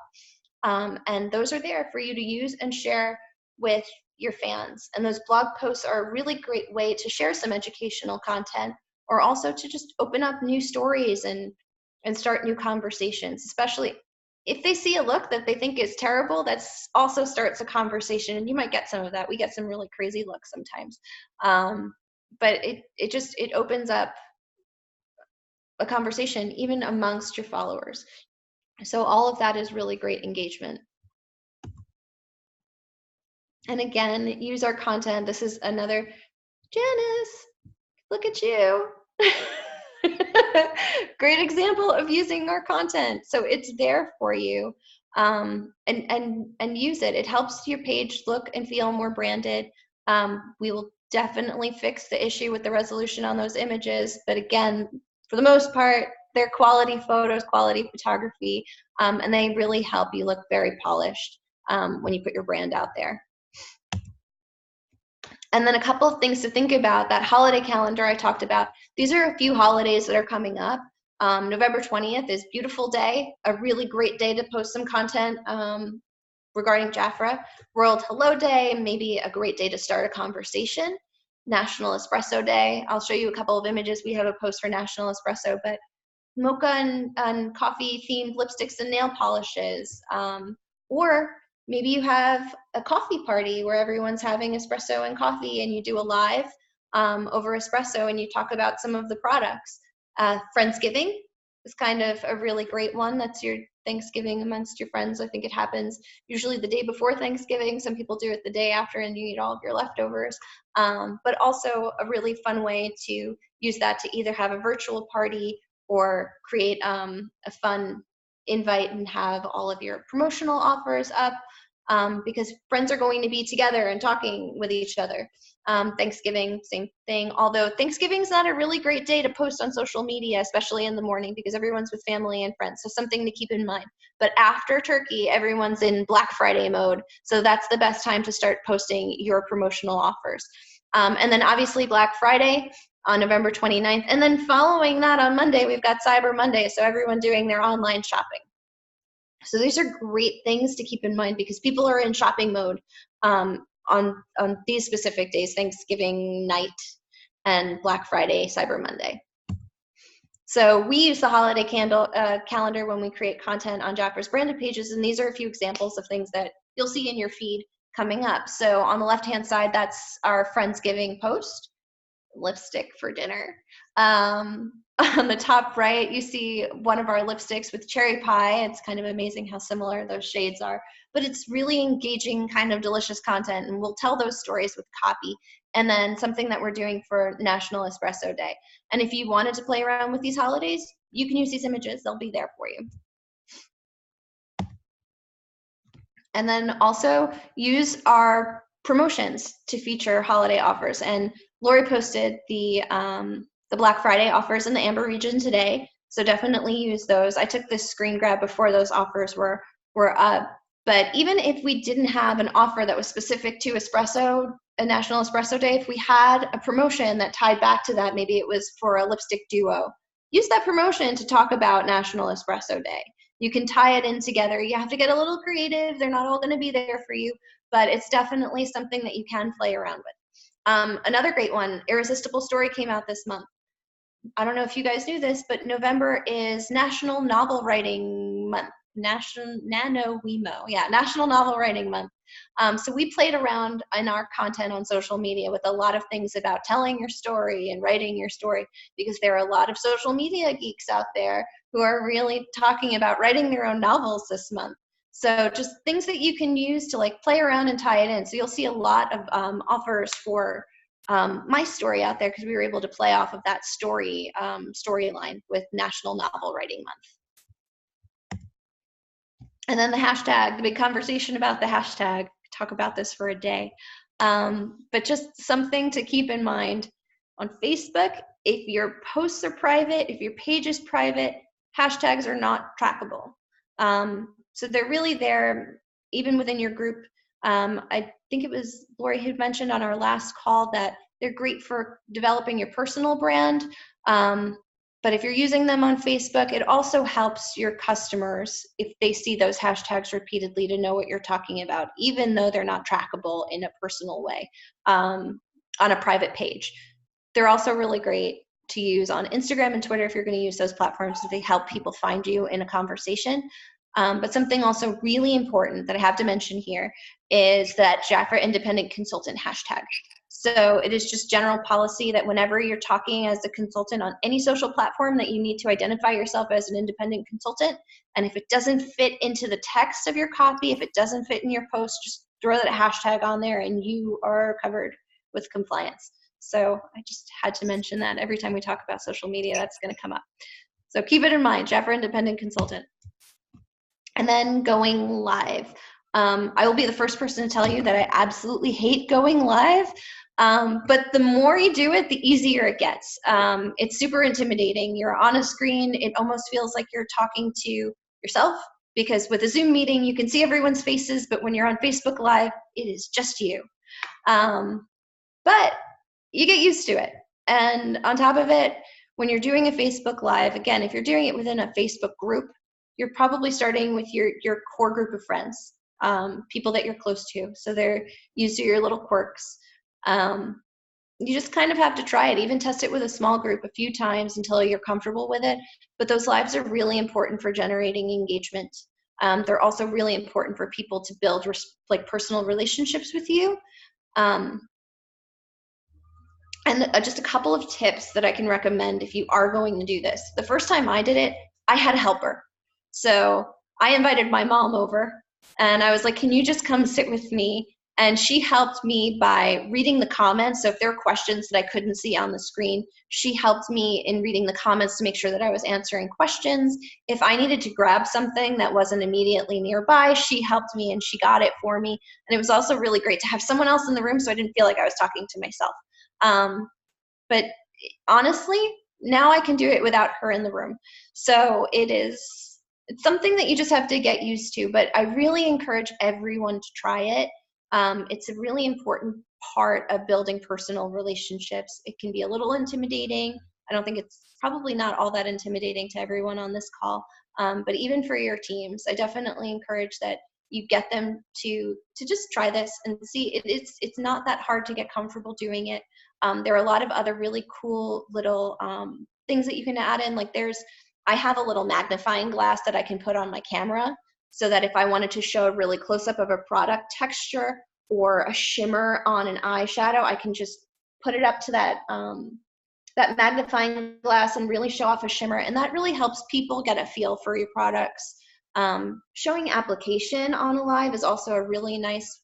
and those are there for you to use and share with your fans. And those blog posts are a really great way to share some educational content, or also to just open up new stories and start new conversations, especially if they see a look that they think is terrible. That's also starts a conversation, and you might get some of that. We get some really crazy looks sometimes, but it opens up a conversation even amongst your followers. So all of that is really great engagement. And again, use our content. This is another, Janice, look at you. Great example of using our content. So it's there for you, and use it. It helps your page look and feel more branded. We will definitely fix the issue with the resolution on those images. But again, for the most part, they're quality photos, quality photography, and they really help you look very polished when you put your brand out there. And then a couple of things to think about, that holiday calendar I talked about. These are a few holidays that are coming up. November 20th is Beautiful Day, a really great day to post some content regarding Jafra. World Hello Day, maybe a great day to start a conversation. National Espresso Day. I'll show you a couple of images. We have a post for National Espresso, but mocha and coffee themed lipsticks and nail polishes. Or maybe you have a coffee party where everyone's having espresso and coffee, and you do a live over espresso and you talk about some of the products. Friendsgiving is kind of a really great one. That's your Thanksgiving amongst your friends. I think it happens usually the day before Thanksgiving. Some people do it the day after and you eat all of your leftovers. But also a really fun way to use that to either have a virtual party or create a fun invite and have all of your promotional offers up, because friends are going to be together and talking with each other. Thanksgiving, same thing, although Thanksgiving's not a really great day to post on social media, especially in the morning, because everyone's with family and friends, so something to keep in mind. But after turkey, everyone's in Black Friday mode, so that's the best time to start posting your promotional offers. And then obviously Black Friday on November 29th, and then following that on Monday, we've got Cyber Monday, so everyone doing their online shopping. So these are great things to keep in mind because people are in shopping mode on these specific days, Thanksgiving night and Black Friday, Cyber Monday. So we use the holiday calendar when we create content on Jafra's branded pages, and these are a few examples of things that you'll see in your feed coming up. So on the left-hand side, that's our Friendsgiving post, lipstick for dinner. On the top right, you see one of our lipsticks with cherry pie. It's kind of amazing how similar those shades are, but it's really engaging, kind of delicious content, and we'll tell those stories with copy. And then something that we're doing for National Espresso Day. And if you wanted to play around with these holidays, you can use these images. They'll be there for you. And then also use our promotions to feature holiday offers. And Lori posted the Black Friday offers in the Amber region today, so definitely use those. I took this screen grab before those offers were up. But even if we didn't have an offer that was specific to espresso, a National Espresso Day, if we had a promotion that tied back to that, maybe it was for a lipstick duo, use that promotion to talk about National Espresso Day. You can tie it in together. You have to get a little creative. They're not all going to be there for you, but it's definitely something that you can play around with. Another great one, Irresistible Story came out this month. I don't know if you guys knew this, but November is National Novel Writing Month. National Novel Writing Month. So we played around in our content on social media with a lot of things about telling your story and writing your story, because there are a lot of social media geeks out there who are really talking about writing their own novels this month. So just things that you can use to like play around and tie it in. So you'll see a lot of offers for my story out there, because we were able to play off of that storyline with National Novel Writing Month. And then the hashtag, the big conversation about the hashtag, talk about this for a day. But just something to keep in mind on Facebook, if your posts are private, if your page is private, hashtags are not trackable. So they're really there even within your group. I think it was Lori who mentioned on our last call that they're great for developing your personal brand. But if you're using them on Facebook, it also helps your customers, if they see those hashtags repeatedly, to know what you're talking about, even though they're not trackable in a personal way on a private page. They're also really great to use on Instagram and Twitter if you're going to use those platforms, so they help people find you in a conversation. But something also really important that I have to mention here is that Jafra Independent Consultant hashtag. So it is just general policy that whenever you're talking as a consultant on any social platform, that you need to identify yourself as an independent consultant. And if it doesn't fit into the text of your copy, if it doesn't fit in your post, just throw that hashtag on there and you are covered with compliance. So I just had to mention that every time we talk about social media, that's going to come up. So keep it in mind, Jafra Independent Consultant. And then going live. I will be the first person to tell you that I absolutely hate going live. But the more you do it, the easier it gets. It's super intimidating. You're on a screen. It almost feels like you're talking to yourself, because with a Zoom meeting, you can see everyone's faces, but when you're on Facebook Live, it is just you. But you get used to it. And on top of it, when you're doing a Facebook Live, again, if you're doing it within a Facebook group, you're probably starting with your core group of friends, people that you're close to. So they're used to your little quirks. You just kind of have to try it, even test it with a small group a few times until you're comfortable with it. But those lives are really important for generating engagement. They're also really important for people to build like personal relationships with you. And just a couple of tips that I can recommend if you are going to do this. The first time I did it, I had a helper. So I invited my mom over and I was like, can you just come sit with me? And she helped me by reading the comments. So if there were questions that I couldn't see on the screen, she helped me in reading the comments to make sure that I was answering questions. If I needed to grab something that wasn't immediately nearby, she helped me and she got it for me. And it was also really great to have someone else in the room so I didn't feel like I was talking to myself. But honestly, now I can do it without her in the room. So it's something that you just have to get used to, but I really encourage everyone to try it. It's a really important part of building personal relationships. It can be a little intimidating. I don't think it's probably not all that intimidating to everyone on this call, but even for your teams, I definitely encourage that you get them to just try this and see. It's not that hard to get comfortable doing it. There are a lot of other really cool little things that you can add in. Like I have a little magnifying glass that I can put on my camera, so that if I wanted to show a really close up of a product texture or a shimmer on an eyeshadow, I can just put it up to that magnifying glass and really show off a shimmer. And that really helps people get a feel for your products. Showing application on a live is also a really nice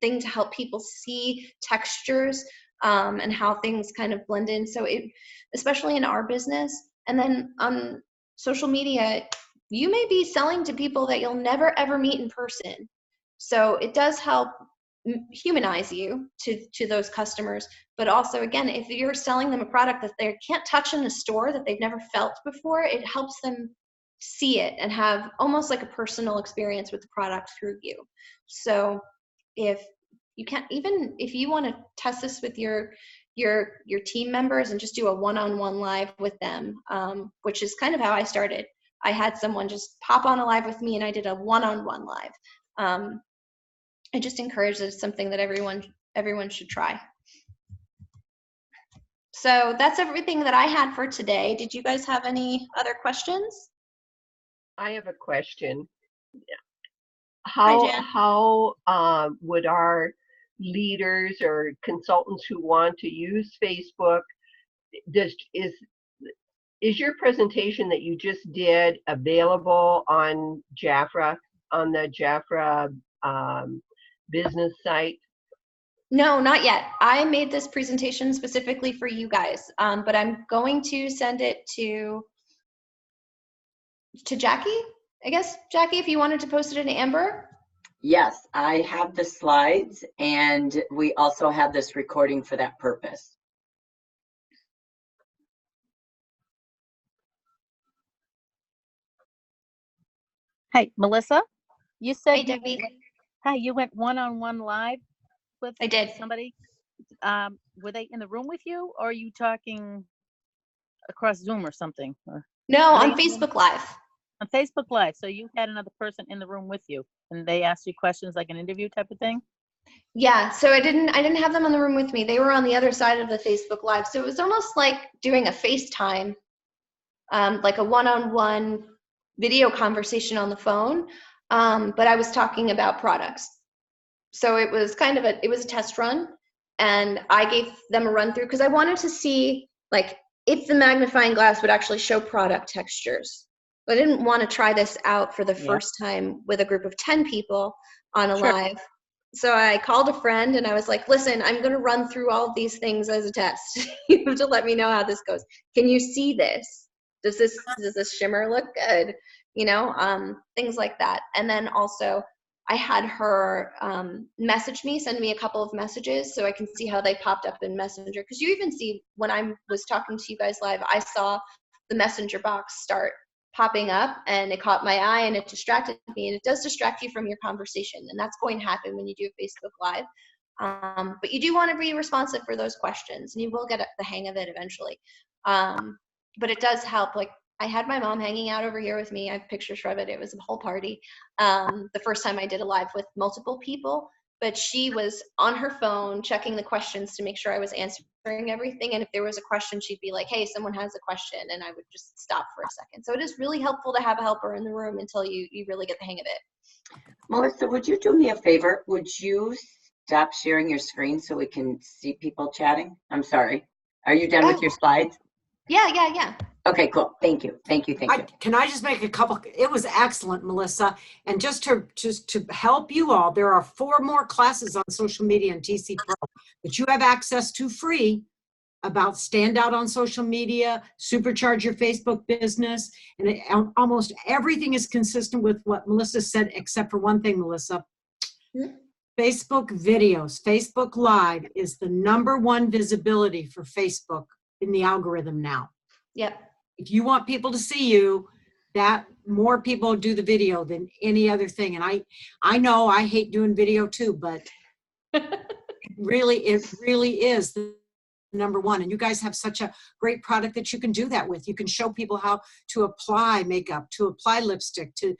thing to help people see textures and how things kind of blend in. So especially in our business. And then on social media, you may be selling to people that you'll never ever meet in person. So it does help humanize you to those customers. But also, again, if you're selling them a product that they can't touch in a store, that they've never felt before, it helps them see it and have almost like a personal experience with the product through you. So if you can't, even if you want to test this with your team members and just do a one-on-one live with them, which is kind of how I started. I had someone just pop on a live with me and I did a one-on-one live. I just encourage that it's something that everyone should try. So that's everything that I had for today. Did you guys have any other questions? I have a question. Hi, Jan. How would our leaders or consultants who want to use Facebook, is your presentation that you just did available on Jafra, on the Jafra business site? No, not yet. I made this presentation specifically for you guys, but I'm going to send it to Jackie, I guess. Jackie, if you wanted to post it in Amber. Yes, I have the slides, and we also have this recording for that purpose. Hey, Melissa, you said Hey, Debbie. you went one-on-one live with I did. somebody. Were they in the room with you, or are you talking across Zoom or something? No, on Facebook Live. On Facebook Live. So you had another person in the room with you, and they asked you questions like an interview type of thing? Yeah, so I didn't have them on the room with me. They were on the other side of the Facebook Live. So it was almost like doing a FaceTime, like a one-on-one video conversation on the phone. But I was talking about products. So it was kind of a test run, and I gave them a run through because I wanted to see like if the magnifying glass would actually show product textures. But I didn't want to try this out for the first time with a group of 10 people on a live. So I called a friend and I was like, listen, I'm going to run through all of these things as a test. You have to let me know how this goes. Can you see this? Does this shimmer look good? You know, things like that. And then also I had her message me, send me a couple of messages so I can see how they popped up in Messenger. Because you even see when I was talking to you guys live, I saw the Messenger box start popping up and it caught my eye and it distracted me, and it does distract you from your conversation, and that's going to happen when you do a Facebook Live. But you do want to be responsive for those questions, and you will get the hang of it eventually. But it does help. Like I had my mom hanging out over here with me. I have pictures from it. It was a whole party. The first time I did a live with multiple people, but she was on her phone checking the questions to make sure I was answering everything. And if there was a question, she'd be like, hey, someone has a question. And I would just stop for a second. So it is really helpful to have a helper in the room until you really get the hang of it. Melissa, would you do me a favor? Would you stop sharing your screen so we can see people chatting? I'm sorry. Are you done with your slides? Yeah. Okay, cool. Thank you. Can I just make a couple? It was excellent, Melissa. And just to help you all, there are 4 more classes on social media and TC Pro that you have access to free about stand out on social media, supercharge your Facebook business, and almost everything is consistent with what Melissa said, except for one thing, Melissa. Facebook videos, Facebook Live is the #1 visibility for Facebook in the algorithm now. Yep. If you want people to see you, that more people do the video than any other thing. And I know I hate doing video too, but it really is #1. And you guys have such a great product that you can do that with. You can show people how to apply makeup, to apply lipstick, to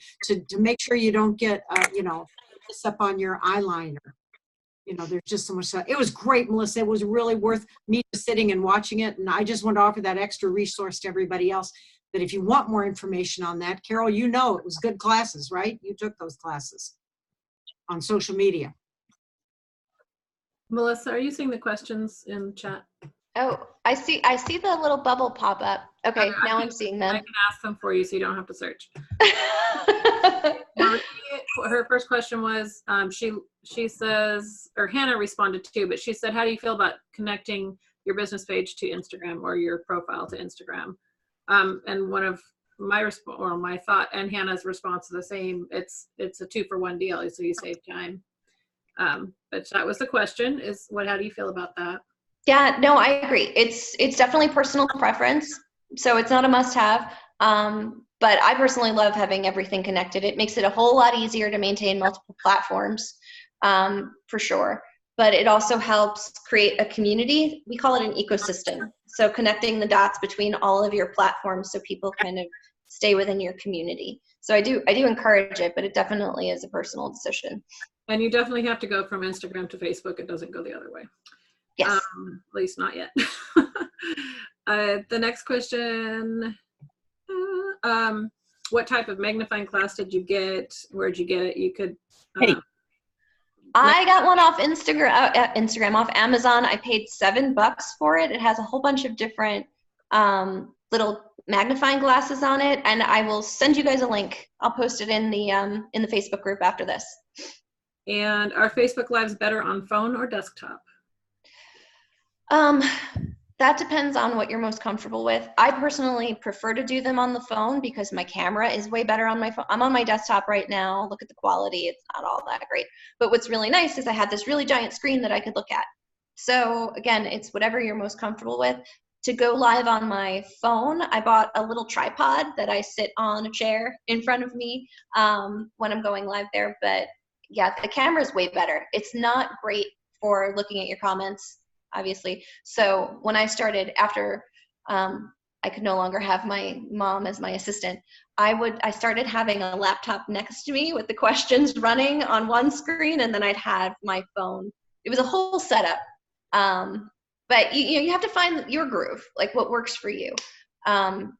make sure you don't get, this up on your eyeliner. There's just so much stuff. It was great, Melissa. It was really worth me just sitting and watching it. And I just want to offer that extra resource to everybody else, that if you want more information on that, Carol, it was good classes, right? You took those classes on social media. Melissa, are you seeing the questions in chat? Oh, I see the little bubble pop up. Okay, now I'm seeing them. I can ask them for you so you don't have to search. Her first question was, she says, or Hannah responded too, but she said, how do you feel about connecting your business page to Instagram or your profile to Instagram? And one of my thought and Hannah's response is the same. It's a 2-for-1 deal, so you save time. But that was the question, how do you feel about that? Yeah, no, I agree. It's definitely personal preference. So it's not a must have. But I personally love having everything connected. It makes it a whole lot easier to maintain multiple platforms, for sure. But it also helps create a community. We call it an ecosystem. So connecting the dots between all of your platforms so people kind of stay within your community. So I do encourage it, but it definitely is a personal decision. And you definitely have to go from Instagram to Facebook. It doesn't go the other way. Yes. At least not yet. The next question, what type of magnifying glass did you get? Where'd you get it? You could. I got one off Instagram, off Amazon. I paid $7 for it. It has a whole bunch of different little magnifying glasses on it, and I will send you guys a link. I'll post it in the Facebook group after this. And are Facebook Lives better on phone or desktop? That depends on what you're most comfortable with. I personally prefer to do them on the phone because my camera is way better on my phone. I'm on my desktop right now. Look at the quality. It's not all that great. But what's really nice is I had this really giant screen that I could look at. So again, it's whatever you're most comfortable with. To go live on my phone, I bought a little tripod that I sit on a chair in front of me when I'm going live there. But yeah, the camera is way better. It's not great for looking at your comments, obviously. So when I started, after I could no longer have my mom as my assistant, I started having a laptop next to me with the questions running on one screen, and then I'd have my phone. It was a whole setup. But you have to find your groove, like what works for you.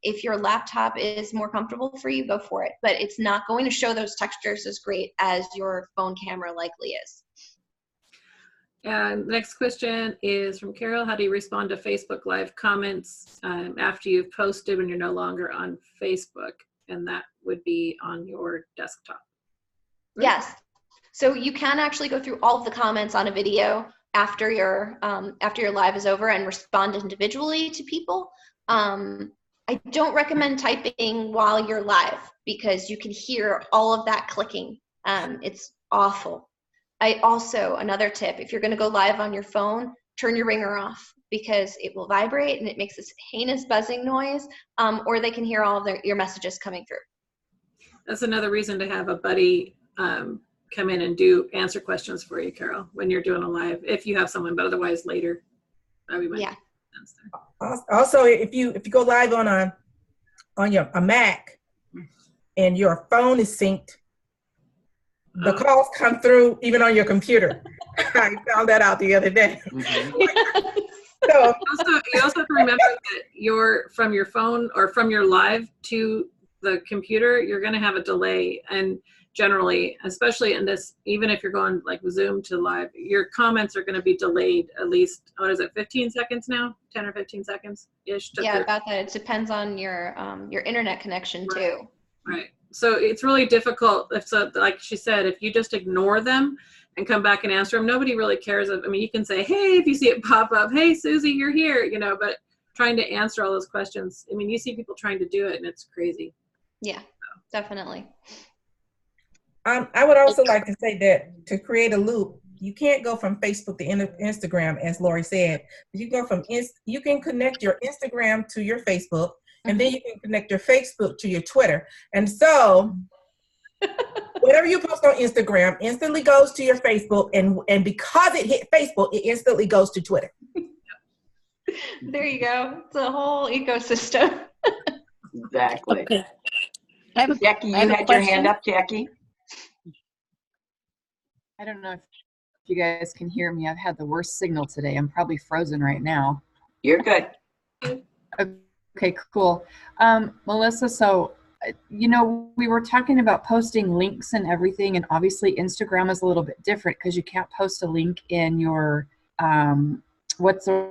If your laptop is more comfortable for you, go for it. But it's not going to show those textures as great as your phone camera likely is. And next question is from Carol. How do you respond to Facebook Live comments after you've posted when you're no longer on Facebook? And that would be on your desktop. Right? Yes. So you can actually go through all of the comments on a video after your live is over and respond individually to people. I don't recommend typing while you're live because you can hear all of that clicking. It's awful. Another tip, if you're going to go live on your phone, turn your ringer off because it will vibrate and it makes this heinous buzzing noise, or they can hear all of your messages coming through. That's another reason to have a buddy come in and answer questions for you, Carol, when you're doing a live, if you have someone, but otherwise later. Yeah. Also, if you go live on a Mac and your phone is synced, the calls come through even on your computer. I found that out the other day. Mm-hmm. So you also have to remember that from your phone or from your live to the computer, you're going to have a delay. And generally, especially in this, even if you're going like Zoom to live, your comments are going to be delayed at least, 15 seconds now? 10 or 15 seconds-ish? Yeah, about that. It depends on your internet connection too. Right. So it's really difficult. Like she said, if you just ignore them and come back and answer them, nobody really cares. You can say, hey, if you see it pop up, hey, Susie, you're here, but trying to answer all those questions, you see people trying to do it and it's crazy. Yeah, definitely. I would also like to say that to create a loop, you can't go from Facebook to Instagram, as Lori said. You can connect your Instagram to your Facebook, and then you can connect your Facebook to your Twitter. And so whatever you post on Instagram instantly goes to your Facebook, and because it hit Facebook, it instantly goes to Twitter. There you go. It's a whole ecosystem. Exactly. Okay. Jackie, you I have a had your hand question. up, Jackie? I don't know if you guys can hear me. I've had the worst signal today. I'm probably frozen right now. You're good. Okay, cool. Melissa, so, we were talking about posting links and everything, and obviously Instagram is a little bit different because you can't post a link in your, what's the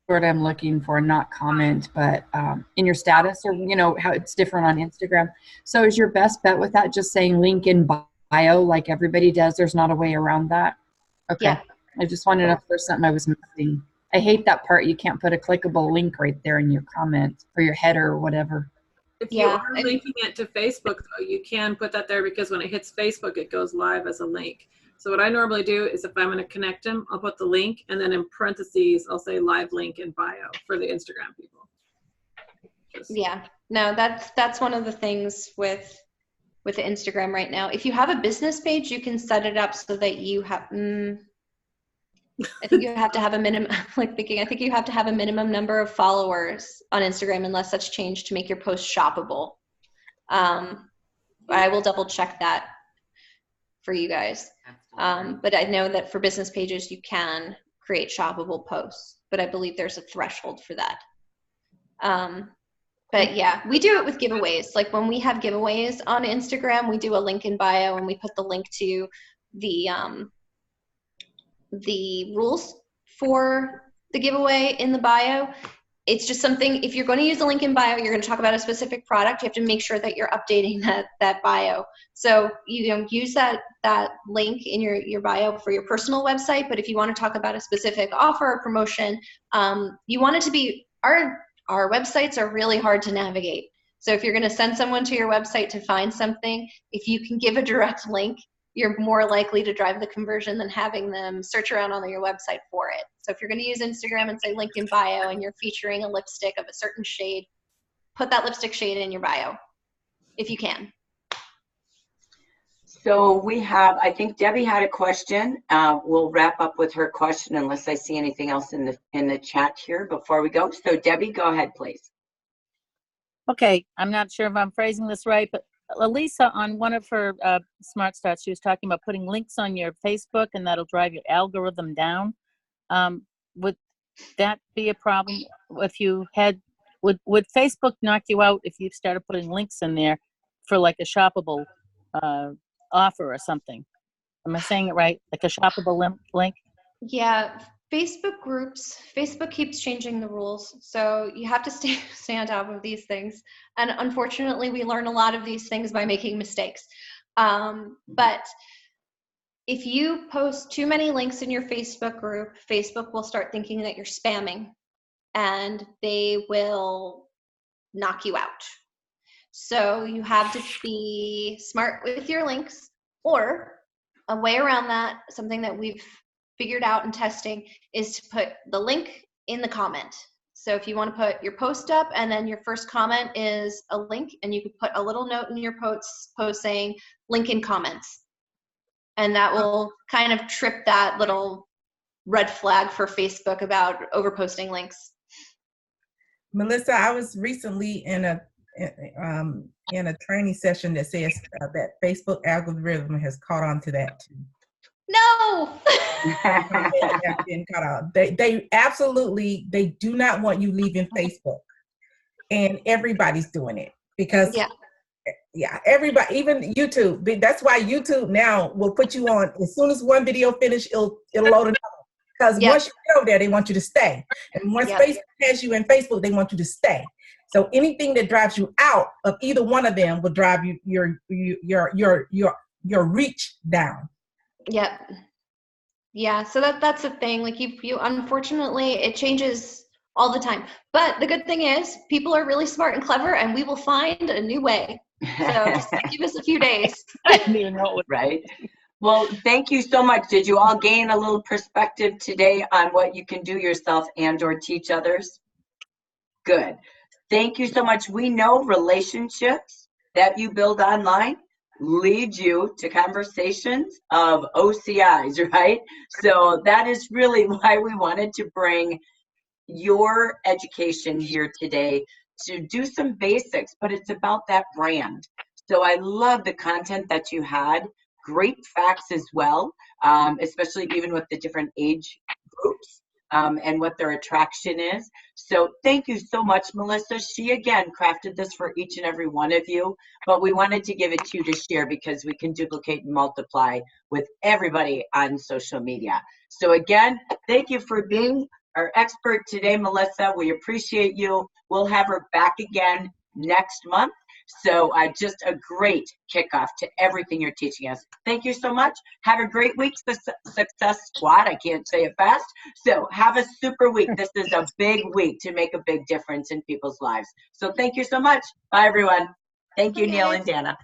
word I'm looking for, not comment, but in your status, or, how it's different on Instagram. So is your best bet with that just saying link in bio like everybody does? There's not a way around that? Okay. Yeah. I just wanted to know if there's something I was missing. I hate that part. You can't put a clickable link right there in your comment or your header or whatever. If you are linking it to Facebook, though, you can put that there because when it hits Facebook, it goes live as a link. So what I normally do is if I'm going to connect them, I'll put the link, and then in parentheses, I'll say live link in bio for the Instagram people. Yeah, no, that's one of the things with Instagram right now. If you have a business page, you can set it up so that you have, I think you have to have a minimum, I think you have to have a minimum number of followers on Instagram unless that's changed to make your post shoppable. I will double check that for you guys. But I know that for business pages, you can create shoppable posts, but I believe there's a threshold for that. But yeah, we do it with giveaways. Like when we have giveaways on Instagram, we do a link in bio and we put the link to the rules for the giveaway in the bio. It's just something, if you're going to use a link in bio, you're going to talk about a specific product, you have to make sure that you're updating that bio. So you use that link in your bio for your personal website, but if you want to talk about a specific offer or promotion, you want it to be, our websites are really hard to navigate. So if you're going to send someone to your website to find something, if you can give a direct link, you're more likely to drive the conversion than having them search around on your website for it. So if you're going to use Instagram and say link in bio and you're featuring a lipstick of a certain shade, put that lipstick shade in your bio if you can. So we have, I think Debbie had a question. We'll wrap up with her question unless I see anything else in the chat here before we go. So Debbie, go ahead, please. Okay, I'm not sure if I'm phrasing this right, but Elisa, on one of her Smart Starts, she was talking about putting links on your Facebook and that'll drive your algorithm down. Would that be a problem if you had, would Facebook knock you out if you started putting links in there for like a shoppable offer or something? Am I saying it right? Like a shoppable link? Yeah, Facebook keeps changing the rules, so you have to stay on top of these things. And unfortunately, we learn a lot of these things by making mistakes. But if you post too many links in your Facebook group, Facebook will start thinking that you're spamming, and they will knock you out. So you have to be smart with your links, or a way around that, something that we've figured out in testing, is to put the link in the comment. So if you want to put your post up and then your first comment is a link, and you could put a little note in your post saying link in comments. And that will kind of trip that little red flag for Facebook about overposting links. Melissa, I was recently in a training session that says that Facebook algorithm has caught on to that too. No. They absolutely, they do not want you leaving Facebook, and everybody's doing it because everybody, even YouTube. That's why YouTube now will put you on as soon as one video finish, it'll load another. Because once you go there, they want you to stay, and once Facebook has you in Facebook, they want you to stay. So anything that drives you out of either one of them will drive your reach down. Yep. Yeah, so that's the thing. Like you unfortunately, it changes all the time. But the good thing is people are really smart and clever, and we will find a new way. So just give us a few days. I didn't even know it. Right. Well, thank you so much. Did you all gain a little perspective today on what you can do yourself and or teach others? Good. Thank you so much. We know relationships that you build online lead you to conversations of OCIs, right? So that is really why we wanted to bring your education here today to do some basics, but it's about that brand. So I love the content that you had. Great facts as well, especially even with the different age groups and what their attraction is. So thank you so much, Melissa. She, again, crafted this for each and every one of you, but we wanted to give it to you to share because we can duplicate and multiply with everybody on social media. So again, thank you for being our expert today, Melissa. We appreciate you. We'll have her back again next month. So just a great kickoff to everything you're teaching us. Thank you so much. Have a great week, Success Squad. I can't say it fast. So have a super week. This is a big week to make a big difference in people's lives. So thank you so much. Bye, everyone. Thank you, Neil and Dana.